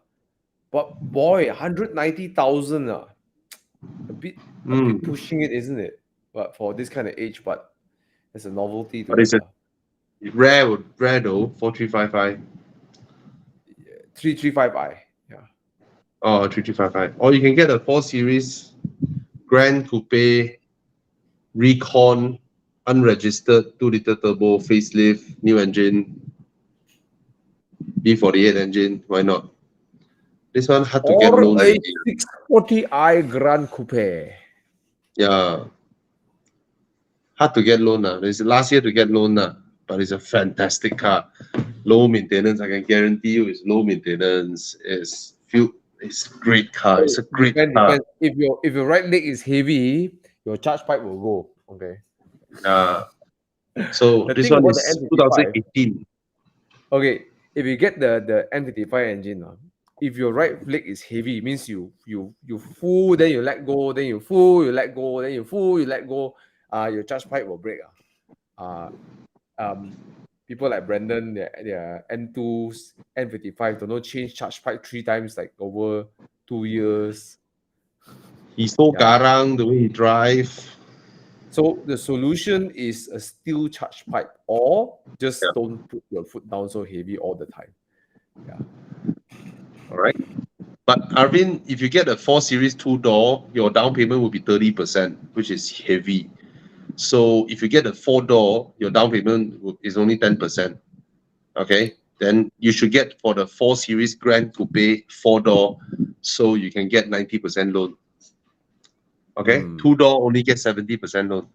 but boy, 190,000 a bit pushing it, isn't it? But for this kind of age, but it's a novelty to But it. it's a rare though, 4355. 335i. Yeah. Oh, 3355. Or you can get a 4 Series Grand Coupe Recon unregistered 2-liter turbo facelift new engine B48 engine. Why not? This one had to get Or loan a already. 640i Grand Coupe. Yeah. Hard to get loan. It's last year to get loan, but it's a fantastic car. Low maintenance, I can guarantee you it's low maintenance. It's great car. It's a great car. Depends. If your right leg is heavy, your charge pipe will go. Okay. So The this thing one about the is N55, 2018. okay, if you get the N55 engine, if your right leg is heavy, it means you full, then you let go, then you full, you let go, then you full, you let go. Your charge pipe will break. People like Brandon, their N2s, N55 don't know change charge pipe 3 times, like over 2 years. He's so garang the way he drives. So the solution is a steel charge pipe, or just don't put your foot down so heavy all the time. Yeah. All right. But Arvin, if you get a 4 Series 2-door, your down payment will be 30%, which is heavy. So if you get a 4-door, your down payment is only 10%. Okay. Then you should get for the 4 Series Grand Coupe 4-door, so you can get 90% loan. Okay. 2-door only get 70% loan.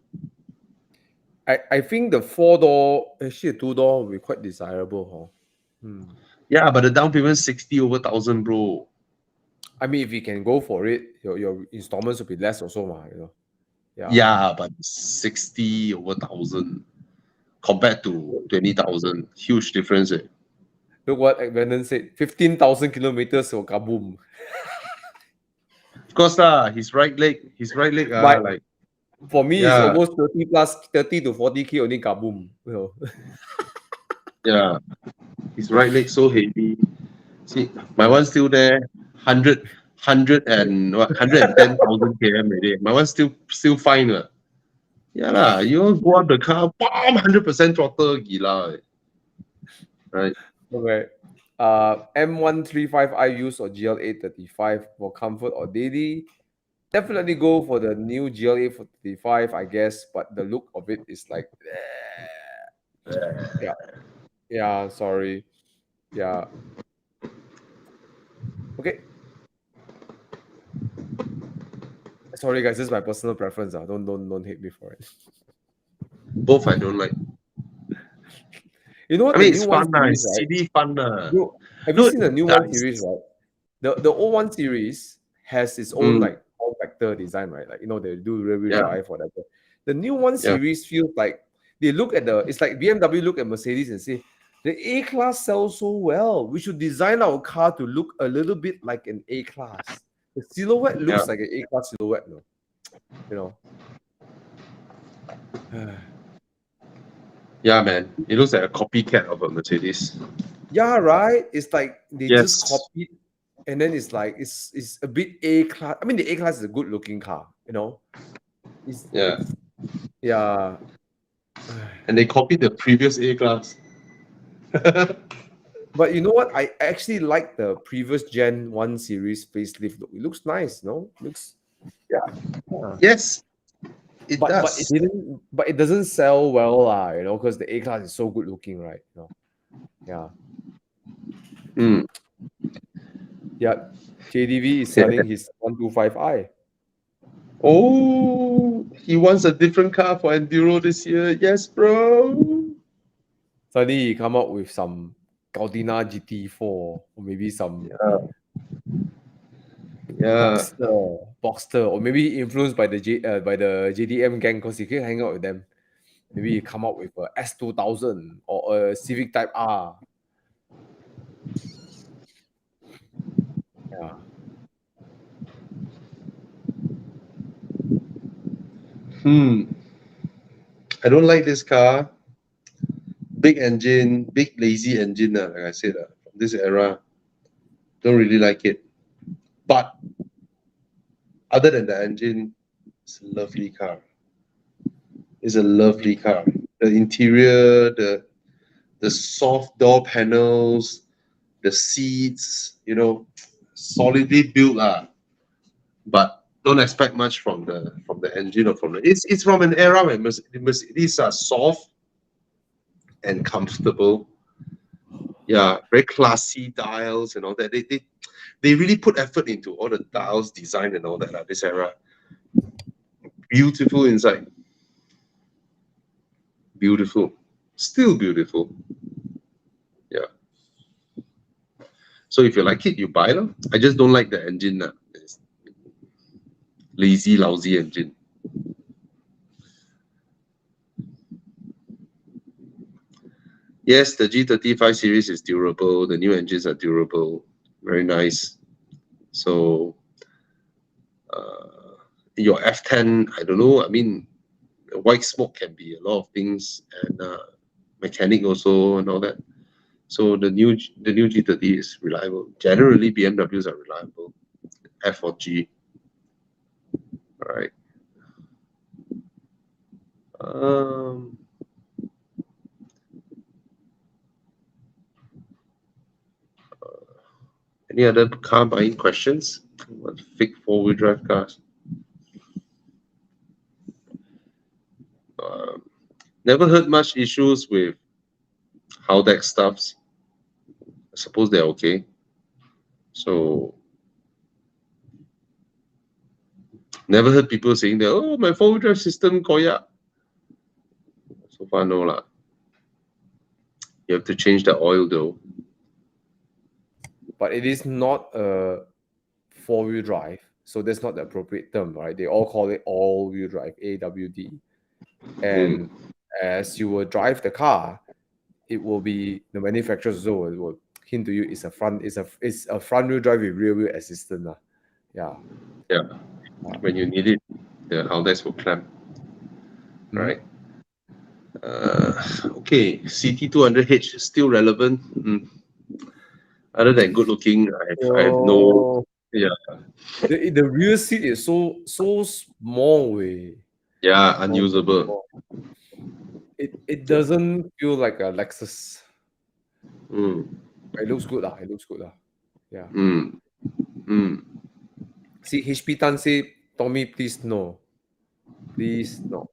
I think the 4-door, actually a 2-door will be quite desirable. Yeah, but the down payment is 60 over 1,000, bro. I mean, if you can go for it, your installments will be less also, Yeah, but 60 over 1,000 compared to 20,000, huge difference. Look what Brandon said, 15,000 kilometers for kaboom. Of course, his right leg, But for me, it's yeah. almost 30 to 40K only kaboom. Yeah, his right leg so heavy. See, my one's still there, 110,000 km already. My one's still fine. Yeah lah, you go up the car, bam, 100% throttle, gila. Right. Okay. M135i use or GL835 for comfort or daily. Definitely go for the new GL835, I guess, but the look of it is like, yeah, sorry. Yeah. Okay. Sorry guys, this is my personal preference. Don't hate me for it. Both I don't like. You know what? I mean, the it's new fun, series, it's right? CD fun. Have you seen the new 1 series, right? The old 1 series has its own like form factor design, right? Like they do rear-wheel drive, whatever. The new 1 series feels like they look at it's like BMW look at Mercedes and say, the A-Class sells so well. We should design our car to look a little bit like an A-Class. The silhouette looks like an A-Class silhouette, Yeah, man. It looks like a copycat of a Mercedes. Yeah, right. It's like they just copied, and then it's like it's a bit A-Class. I mean, the A-Class is a good-looking car, Yeah. And they copied the previous A-Class. But you know what? I actually like the previous Gen 1 series facelift look. It looks nice, no? Yes. It But does. it doesn't sell well, because the A-Class is so good looking, right? Yeah. Yeah. JDV is selling his 125i. Oh, he wants a different car for Enduro this year. Yes, bro. Suddenly he come up with some Gautina GT4 or maybe some Boxster, or maybe influenced by the JDM gang because he can hang out with them. Maybe he come up with a S2000 or a Civic Type R. Yeah. I don't like this car. Big engine, big lazy engine, like I said, from this era. Don't really like it. But other than the engine, it's a lovely car. It's a lovely car. The interior, the soft door panels, the seats, you know, solidly built. But don't expect much from the engine or from the. It's from an era when Mercedes are soft and comfortable. Yeah, very classy dials and all that. They really put effort into all the dials design and all that. This era, beautiful inside, beautiful, still beautiful. Yeah. So if you like it, you buy them. I just don't like the engine. It's lazy, lousy engine. Yes, the G35 series is durable. The new engines are durable. Very nice. So your F10, I don't know. I mean, white smoke can be a lot of things, and mechanic also and all that. So the new G30 is reliable. Generally, BMWs are reliable. F or G. All right. Any other car buying questions? What fake four-wheel drive cars? Never heard much issues with Haldex stuffs. I suppose they're okay. So never heard people saying that, oh, my four-wheel drive system koyak. So far, no lah. You have to change the oil though. But it is not a four-wheel drive, so that's not the appropriate term, right? They all call it all-wheel drive, AWD. And as you will drive the car, it will be the manufacturers also will hint to you it's a front-wheel drive with rear-wheel assistant. Yeah. Yeah. When you need it, the Haldex will clamp. Right. Okay, CT200H is still relevant. Other than good looking, I have no. Yeah. The rear seat is so small way. Yeah, unusable. It doesn't feel like a Lexus. It looks good lah. It looks good lah. Yeah. See, HP Tan say, Tommy, please no. Please no.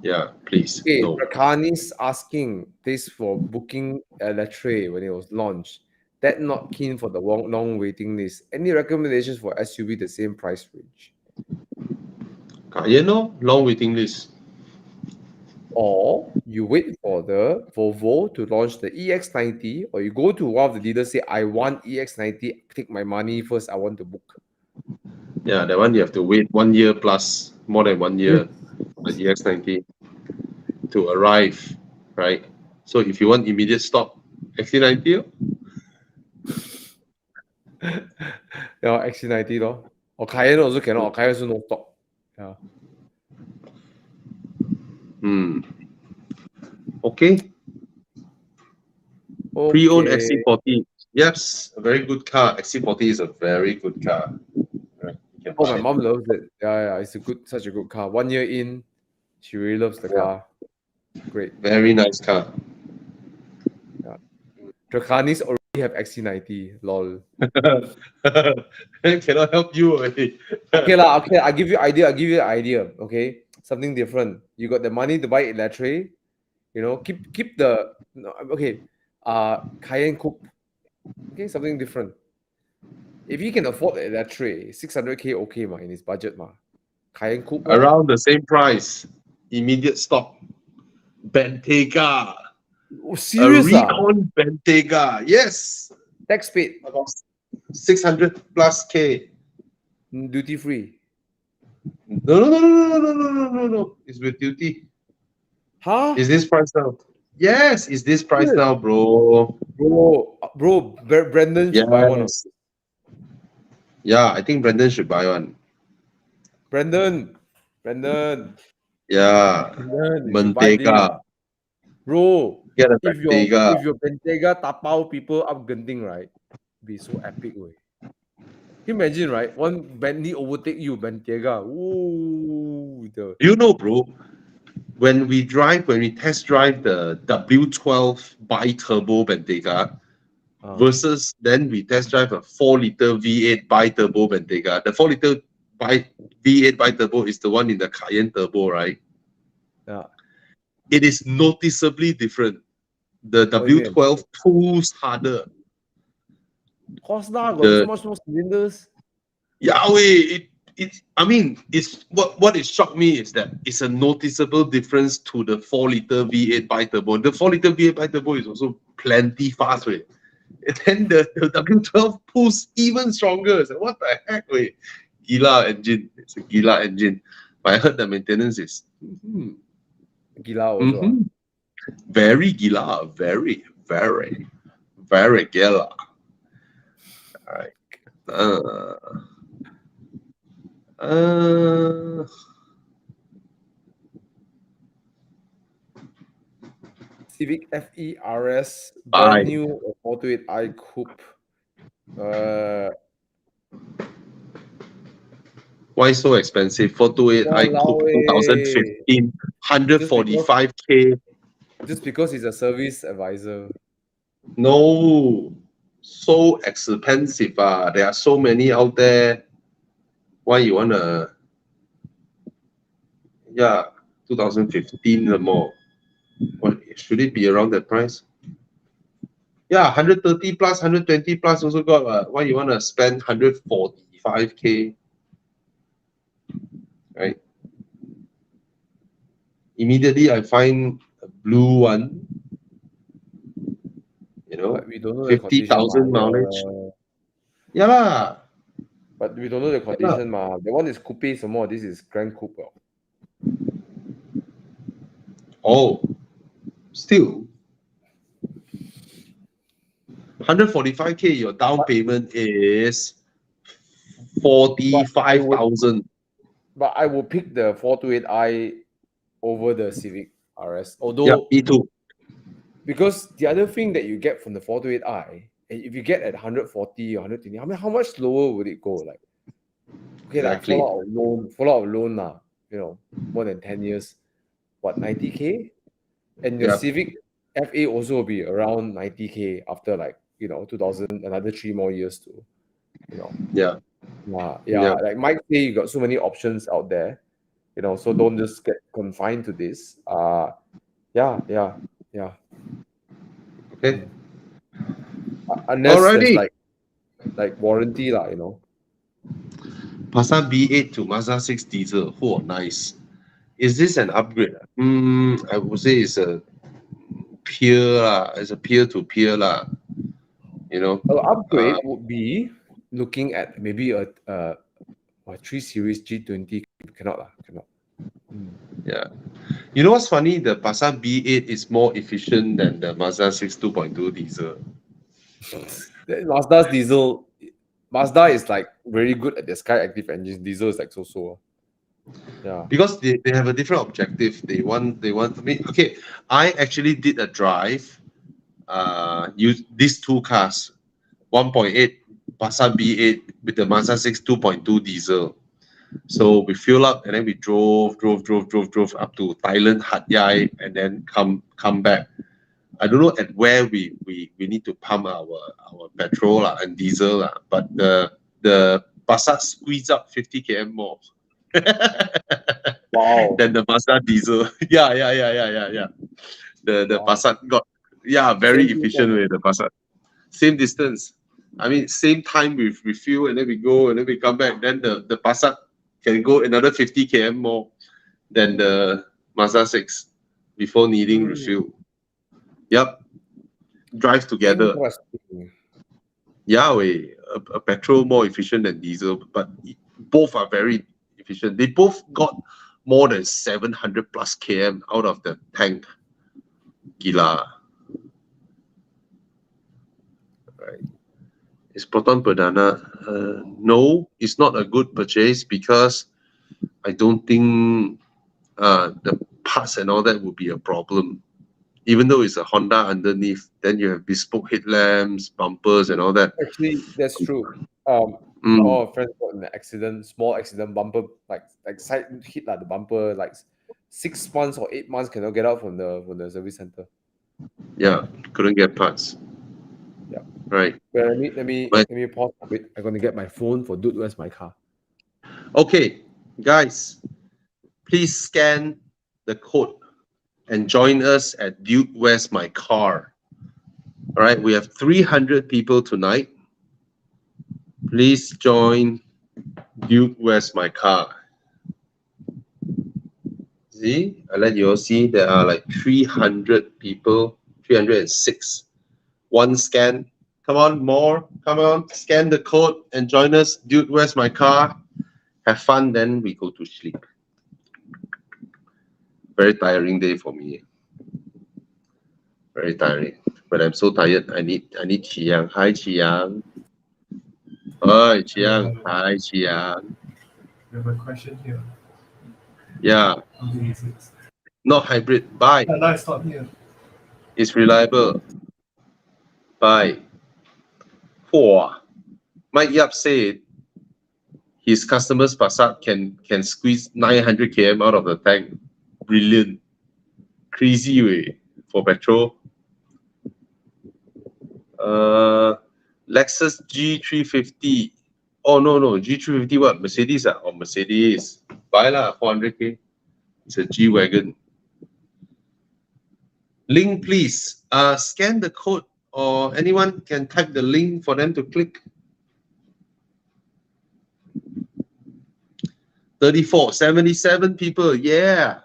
Yeah, please. Okay, no. Prakani's asking this for booking Electre when it was launched. That not keen for the long waiting list. Any recommendations for SUV the same price range? Cayenne, long waiting list. Or you wait for the Volvo to launch the EX90, or you go to one of the dealers, say, I want EX90, take my money first, I want to book. Yeah, that one you have to wait 1 year plus, more than 1 year, the EX90 to arrive, right? So if you want immediate stop, XC90. Yeah, XC90 though. Or Cayenne also cannot, or Cayenne also no stop. Yeah. Okay. Pre-owned XC40. Yes, a very good car. XC40 is a very good car. Right. Oh, my mom loves it. Yeah, it's such a good car. 1 year in, she really loves the car. Great. Very nice car. Yeah. Drakanis already have XC90. Lol. Cannot help you already. Okay, I'll give you idea. Okay. Something different. You got the money to buy Electre. You know, keep the Cayenne Coupe. Okay, something different. If you can afford the Electre, 600K okay in his budget Cayenne Coupe around the same price. Immediate stop. Bentayga. Oh, serious? A recon Bentayga. Yes. Tax paid. About 600 plus K. Duty free. No. It's with duty. Huh? Is this price now? Yes, is this price now, bro? Bro, Brendan should buy one. Yeah, I think Brendan should buy one. Brendan, Brandon, Yeah. Brandon, you should buy this. Mentega. Bro, Get a if Mentega. your Bentayga tapao people up Genting, right? Be so epic way. Can you imagine, right? One Bentley overtake you, Bentayga. Ooh, You know, bro, when we test drive the W12 bi-turbo Bentayga versus then we test drive a 4-liter V8 bi-turbo Bentayga. The 4-liter V8 bi-turbo is the one in the Cayenne turbo, right? yeah. It is noticeably different. The What do you mean? W12 pulls harder. Course lah, got The so much more cylinders. Yahweh, I mean, it's what it shocked me is that it's a noticeable difference to the 4-liter V8 bi-turbo. The 4-liter V8 bi-turbo is also plenty fast, way. And then the W12 pulls even stronger. So what the heck, way? Gila engine. It's a Gila engine. But I heard the maintenance is Gila also. very Gila, very, very, very Gila. All right. Civic FE RS, brand new 428i coupe. Why so expensive? 428i coupe 2015, 145K. Just because he's a service advisor. No, so expensive. There are so many out there. Why you wanna? Yeah, 2015 or more. What should it be around that price? Yeah, 130 plus, 120 plus also got. Why you wanna spend 145K? Right. Immediately I find a blue one. You know, but we don't know 50,000 mileage. Yeah lah. But we don't know the condition, ma. The one is coupe some more. This is Grand Coupe. Oh, still 145K. Your down payment is 45,000. But I will pick the 428i over the Civic RS. Although, yeah, me too. Because the other thing that you get from the 428i, if you get at 140 or 120, how much lower would it go? Like, okay, exactly. Full out of loan, you know, more than 10 years, what, 90K? And your Civic FA also will be around 90K after, like, you know, 2000, another 3 more years to, you know. Yeah. Like Mike say, you got so many options out there, you know, so don't just get confined to this. Yeah. Okay. Unless there's like warranty, you know. Mazda B8 to Mazda 6 diesel. Oh, nice. Is this an upgrade? I would say it's a peer. It's a peer-to-peer. You know. An upgrade would be looking at maybe a 3 Series G20. Cannot. Yeah. You know what's funny? The Mazda B8 is more efficient than the Mazda 6 2.2 diesel. Mazda is like very good at the Sky Active engines. Diesel is like so. Yeah. Because they have a different objective. They want me. Okay, I actually did a drive. Use these two cars, 1.8 Mazda B8 with the Mazda 6 2.2 diesel. So we fuel up and then we drove up to Thailand, Hat Yai, and then come back. I don't know at where we need to pump our petrol and diesel, but the Passat squeezed up 50 km more. Wow. Than the Mazda diesel. Yeah. The Passat got very efficient with the Passat. Same distance. I mean, same time we refuel and then we go and then we come back. Then the Passat can go another 50 km more than the Mazda 6 before needing refuel. Yep. Drive together. A petrol more efficient than diesel, but both are very efficient. They both got more than 700 plus km out of the tank. Gila. Right. Is Proton Perdana? No, it's not a good purchase because I don't think the parts and all that would be a problem. Even though it's a Honda underneath, then you have bespoke headlamps, bumpers, and all that. Actually, that's true. Mm. All our friends got in an accident, small accident, bumper, like side hit the bumper, like 6 months or 8 months cannot get out from the service center. Yeah, couldn't get parts. Yeah. Right. Well, let me pause a bit. I'm gonna get my phone for Dude, Where's My Car? Okay, guys, please scan the code and join us at Dude, Where's My Car? All right, we have 300 people tonight. Please join Dude, Where's My Car? See, I let you all see there are like 300 people, 306. One scan. Come on, more. Come on, scan the code and join us. Dude, Where's My Car? Have fun, then we go to sleep. Very tiring day for me. Very tiring. But I'm so tired. I need Qi Yang. Hi, Qi Yang. Hi, Qi Yang. Hi, Qi Yang. We have a question here. Yeah. Okay, it's Not hybrid. Buy. no, it's not here. It's reliable. Buy. Poor. Mike Yap said his customer's Passat can squeeze 900 km out of the tank. Brilliant. Crazy way for petrol. Lexus G350. Oh no, G350 what? Mercedes or Mercedes. Buy lah, 400k. It's a G-Wagon. Link please. Scan the code or anyone can type the link for them to click. 34, 77 people, yeah.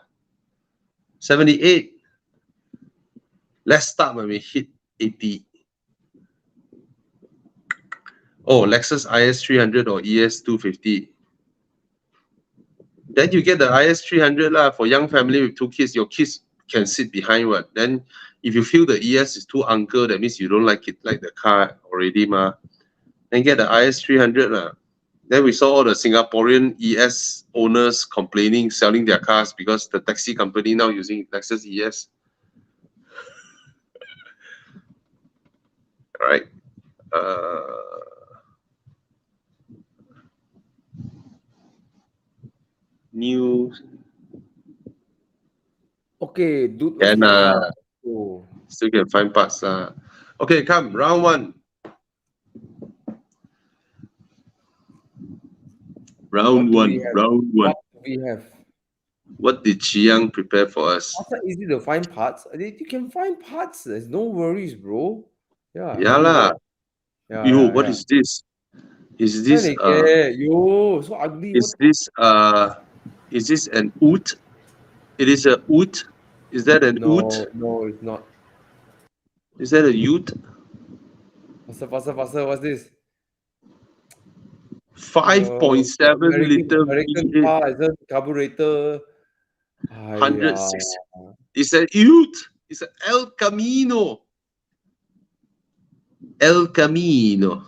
78. Let's start when we hit 80. Oh, Lexus IS300 or ES250. Then you get the IS300 lah for young family with 2 kids. Your kids can sit behind what? Then if you feel the ES is too uncle, that means you don't like it, like the car already ma. Then get the IS300 lah. Then we saw all the Singaporean ES owners complaining, selling their cars because the taxi company now using Lexus ES. All right. New. Okay, Dude, Can oh. still can find parts. Okay, come round one. Round one. What do we have? What did Qi Yang prepare for us? It's not easy to find parts. You can find parts. There's no worries, bro. Yeah. Yeah lah. Yeah, Yo, yeah, what yeah. is this? Is this yo, so ugly. is this an oot? It is a oot. Is that an oot? No, it's not. Is that a ute? Faster. What's this? 5.7 liter American V8, car, is a carburetor. 106. It's a ute. It's an El Camino. El Camino.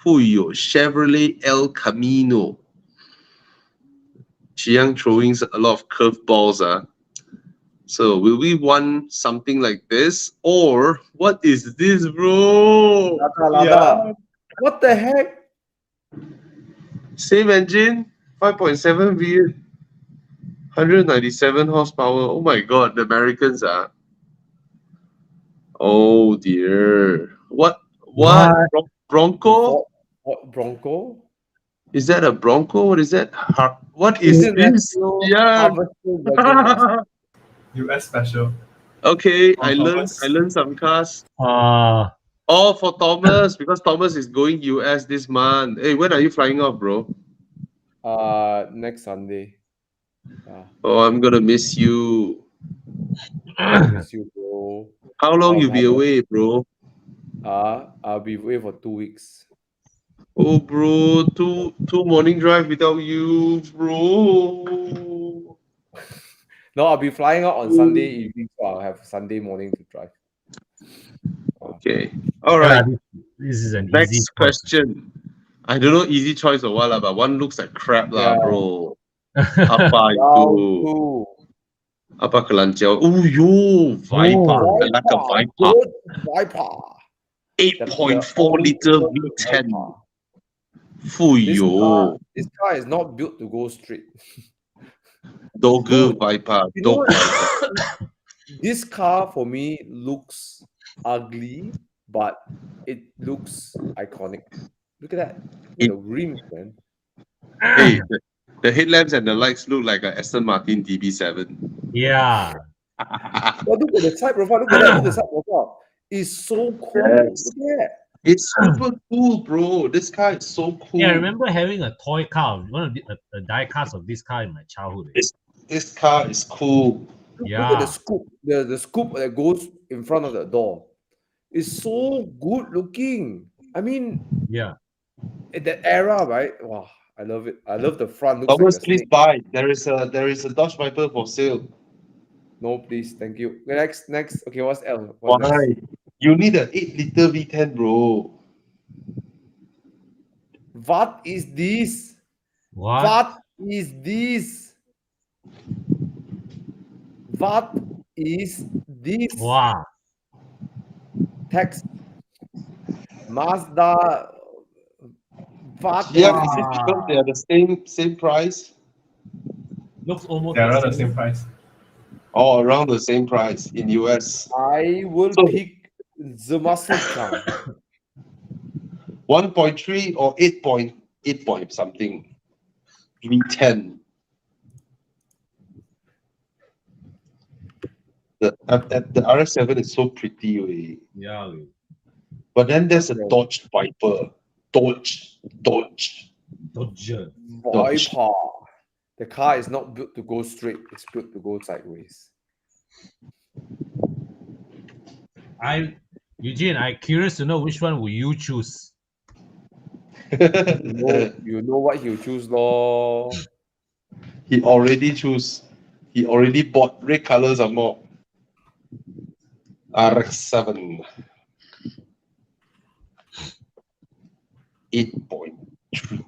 Fuyo, Chevrolet El Camino. Chiang throwing a lot of curveballs. So will we want something like this? Or what is this, bro? Lada. Yeah. What the heck? Same engine, 5.7 V8, 197 horsepower. Oh my god, the Americans are. Oh dear. What? Bronco? What Bronco? Is that a Bronco? What is that? What is this? Yeah. US special. Okay, I Thomas. learned some cars. Oh, for Thomas, because Thomas is going US this month. Hey, when are you flying off, bro? Next Sunday. Oh, I'm gonna miss you. Miss you, bro. How long you be away, bro? I'll be away for 2 weeks. Oh, bro, two morning drive without you, bro. No, I'll be flying out on Sunday evening, so I'll have Sunday morning to drive. Okay. All right. This is an Next question. I don't know easy choice or what, but one looks like crap, bro. Apa itu? Apa kelanjau? Oh, yo, Viper. I like a Viper. Good Viper. 8.4 liter V10. Fuyo. This car is not built to go straight. Dogger Viper. You know Dog what? Viper. This car for me looks ugly, but it looks iconic. Look at that. Look at the rims, man. Hey, the headlamps and the lights look like an Aston Martin DB7. Yeah. But look at the side profile. Look at that. Look at the side profile. It's so cool. Yes. Look at that. It's super cool, bro. This car is so cool. Yeah, I remember having a toy car, one of the die cast of this car in my childhood. This car is cool. Look at the scoop. The scoop that goes in front of the door. It's so good looking. I mean, yeah. In that era, right? Wow, I love it. I love the front. Looks Thomas, like please buy. There is a Dodge Viper for sale. No, please, thank you. Next. Okay, what's else? Why? You need an 8-liter V10, bro. What is this? What is this? What is this? Wow. Text. Mazda. What? Yeah, is it because they are the same price? Looks almost They're around the same price. Oh, around the same price in US. I will pick the muscle car. 1.3 or 8 point something. V10. The RS7 is so pretty. Yeah. But then there's a Dodge Viper. Dodge. Dodger. Viper. The car is not built to go straight. It's built to go sideways. Eugene, I'm curious to know which one will you choose. You know what he'll choose, lor. He already chose. He already bought red colors or more. RX-7. 8.3.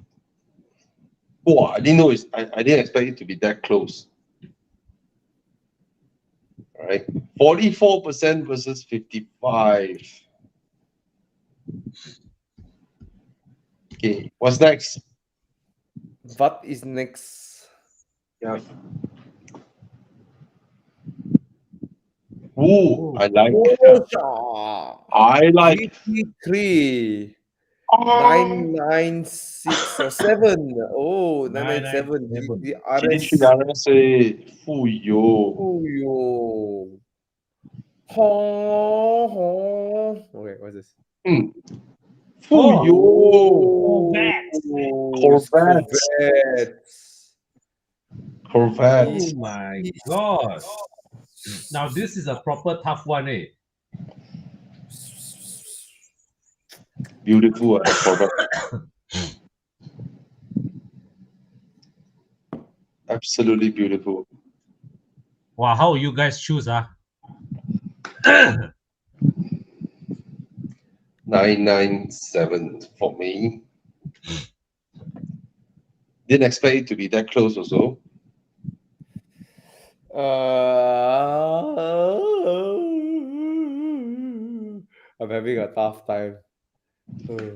Wow, I didn't know I didn't expect it to be that close. All right, 44% versus 55. Okay, what's next? What is next? Yeah. Ooh, I like. Porsche. I like. GT3. 996 or 7. Oh, 997. The RS. GT3 RS. Fuyo. Okay, what's this? Fuyo. Corvette. Oh my god. Now this is a proper tough one, eh? Beautiful Corvette. Absolutely beautiful. Wow, how you guys choose, huh? 997 for me. Didn't expect it to be that close also. I'm having a tough time.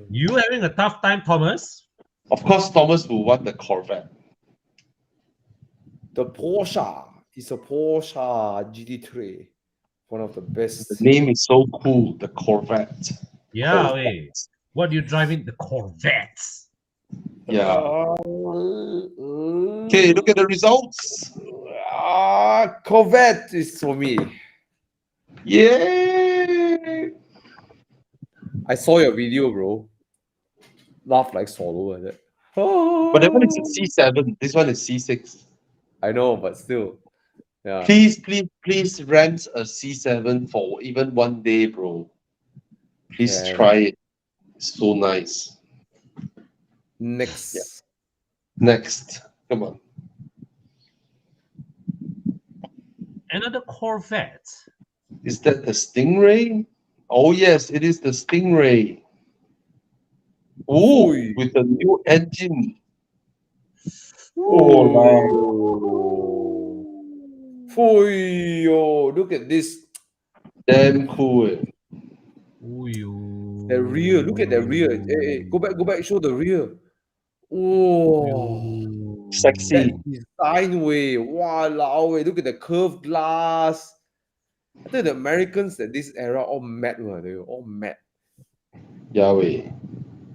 You having a tough time, Thomas? Of course, Thomas will want the Corvette. The Porsche is a Porsche GT3. One of the best. The name is so cool, the Corvette. Yeah, wait. What are you driving? The Corvette. Yeah. Okay, look at the results. Corvette is for me. Yeah. I saw your video, bro. Laugh like solo at it. But that one is a C7. This one is C6. I know, but still. Yeah. Please rent a C7 for even one day, bro. Please try it. It's so nice. Next. Yeah. Next. Come on. Another Corvette. Is that the Stingray? Oh yes, it is the Stingray. Ooh, with a new engine. Oh, look at this. Damn cool. The rear. Look at the rear. Hey, go back. Show the rear. Oh, Sexy. that design way. Wow, look at the curved glass. I think the Americans at this era all mad, man. They were all mad. Yahweh.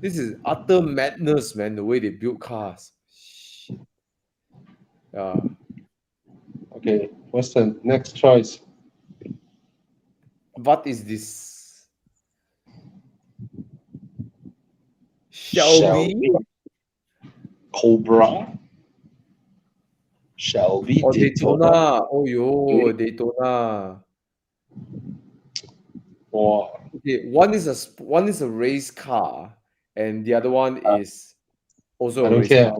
This is utter madness, man. The way they build cars. Shit. Yeah. Okay, what's the next choice? What is this? Shelby? Cobra? Shelby? Or Daytona? Oh, yo, Daytona. Wow. Okay, one is a race car, and the other one is also I a don't race care. car.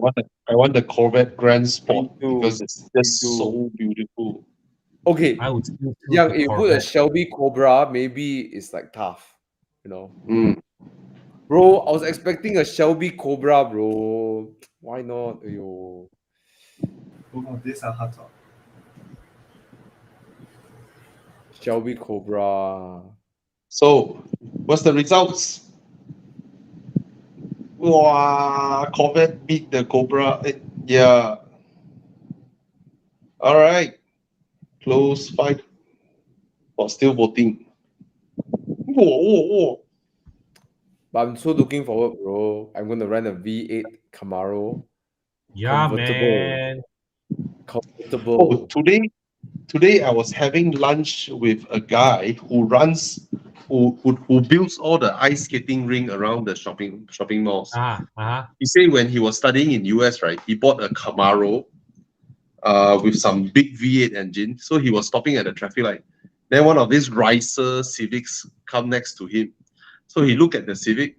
I want the Corvette Grand Sport Me too. because it's just Me too. so beautiful. Okay, I would still yeah, choose if you the put a Corvette. Shelby Cobra, maybe it's like tough, you know. Bro, I was expecting a Shelby Cobra, bro. Why not? Ayo. Oh, these are hot top. Shelby Cobra. So, what's the results? Wow, Corvette beat the Cobra. Yeah. All right. Close fight. Or still voting. Whoa. But I'm so looking forward, bro. I'm gonna rent a V8 Camaro. Yeah, Convertible. man. Convertible. Today I was having lunch with a guy who builds all the ice skating ring around the shopping malls. He said when he was studying in US, right, he bought a Camaro with some big V8 engine. So he was stopping at the traffic light. Then one of these Ricer Civics come next to him. So he looked at the Civic.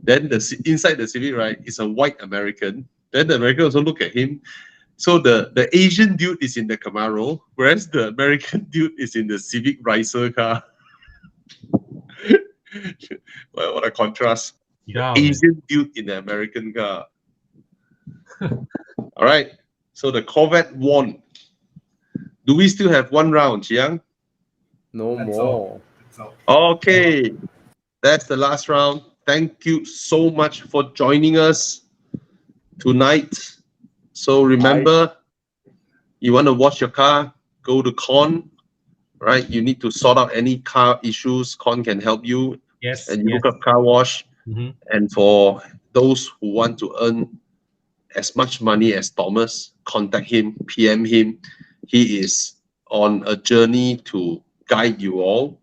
Then inside the Civic, right, is a white American. Then the American also look at him. So the Asian dude is in the Camaro, whereas the American dude is in the Civic Ricer car. Well, what a contrast. Yeah, the Asian dude in the American car. All right. So the Corvette won. Do we still have one round, Chiang? No That's more. all. That's all. Okay. That's the last round. Thank you so much for joining us tonight. So remember, you want to wash your car, go to Con, right? You need to sort out any car issues. Con can help you. Yes. And you look up car wash. Mhm. And for those who want to earn as much money as Thomas, contact him, PM him. He is on a journey to guide you all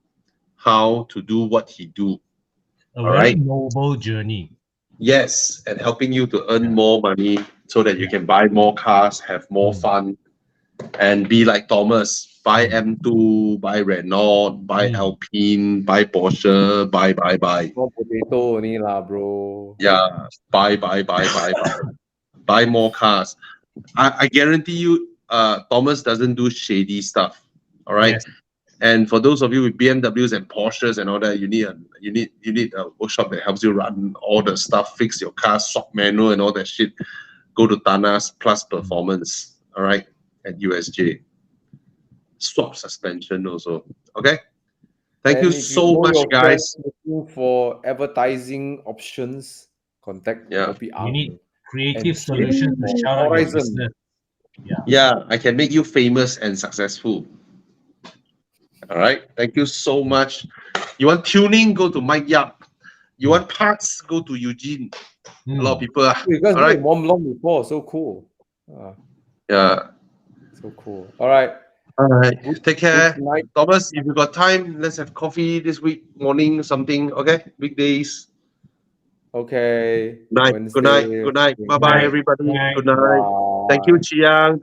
how to do what he do. A very noble journey. Yes, and helping you to earn more money so that you can buy more cars, have more fun, and be like Thomas. Buy M2, buy Renault, buy Alpine, buy Porsche, buy. More potato only lah, bro. Yeah, buy. Buy more cars. I guarantee you, Thomas doesn't do shady stuff. All right. Yes. And for those of you with BMWs and Porsches and all that, you need a workshop that helps you run all the stuff, fix your car, swap manual and all that shit. Go to Thana's Plus Performance, all right, at USJ. Swap suspension also. Okay. Thank you so much, guys. Looking for advertising options, contact Yeah. You need creative solutions to shout out your business. Yeah, I can make you famous and successful. All right. Thank you so much. You want tuning? Go to Mike Yap. You want parts? Go to Eugene. A lot of people. You guys all right. Mont Blanc before, so cool. Yeah. So cool. All right. All right. Take care. Night. Thomas, if you got time, let's have coffee this week, morning, something. Okay. Weekdays. Okay. Night. Wednesday. Good night. Good night. Bye bye, everybody. Good night. Bye. Thank you, Chiang. Thank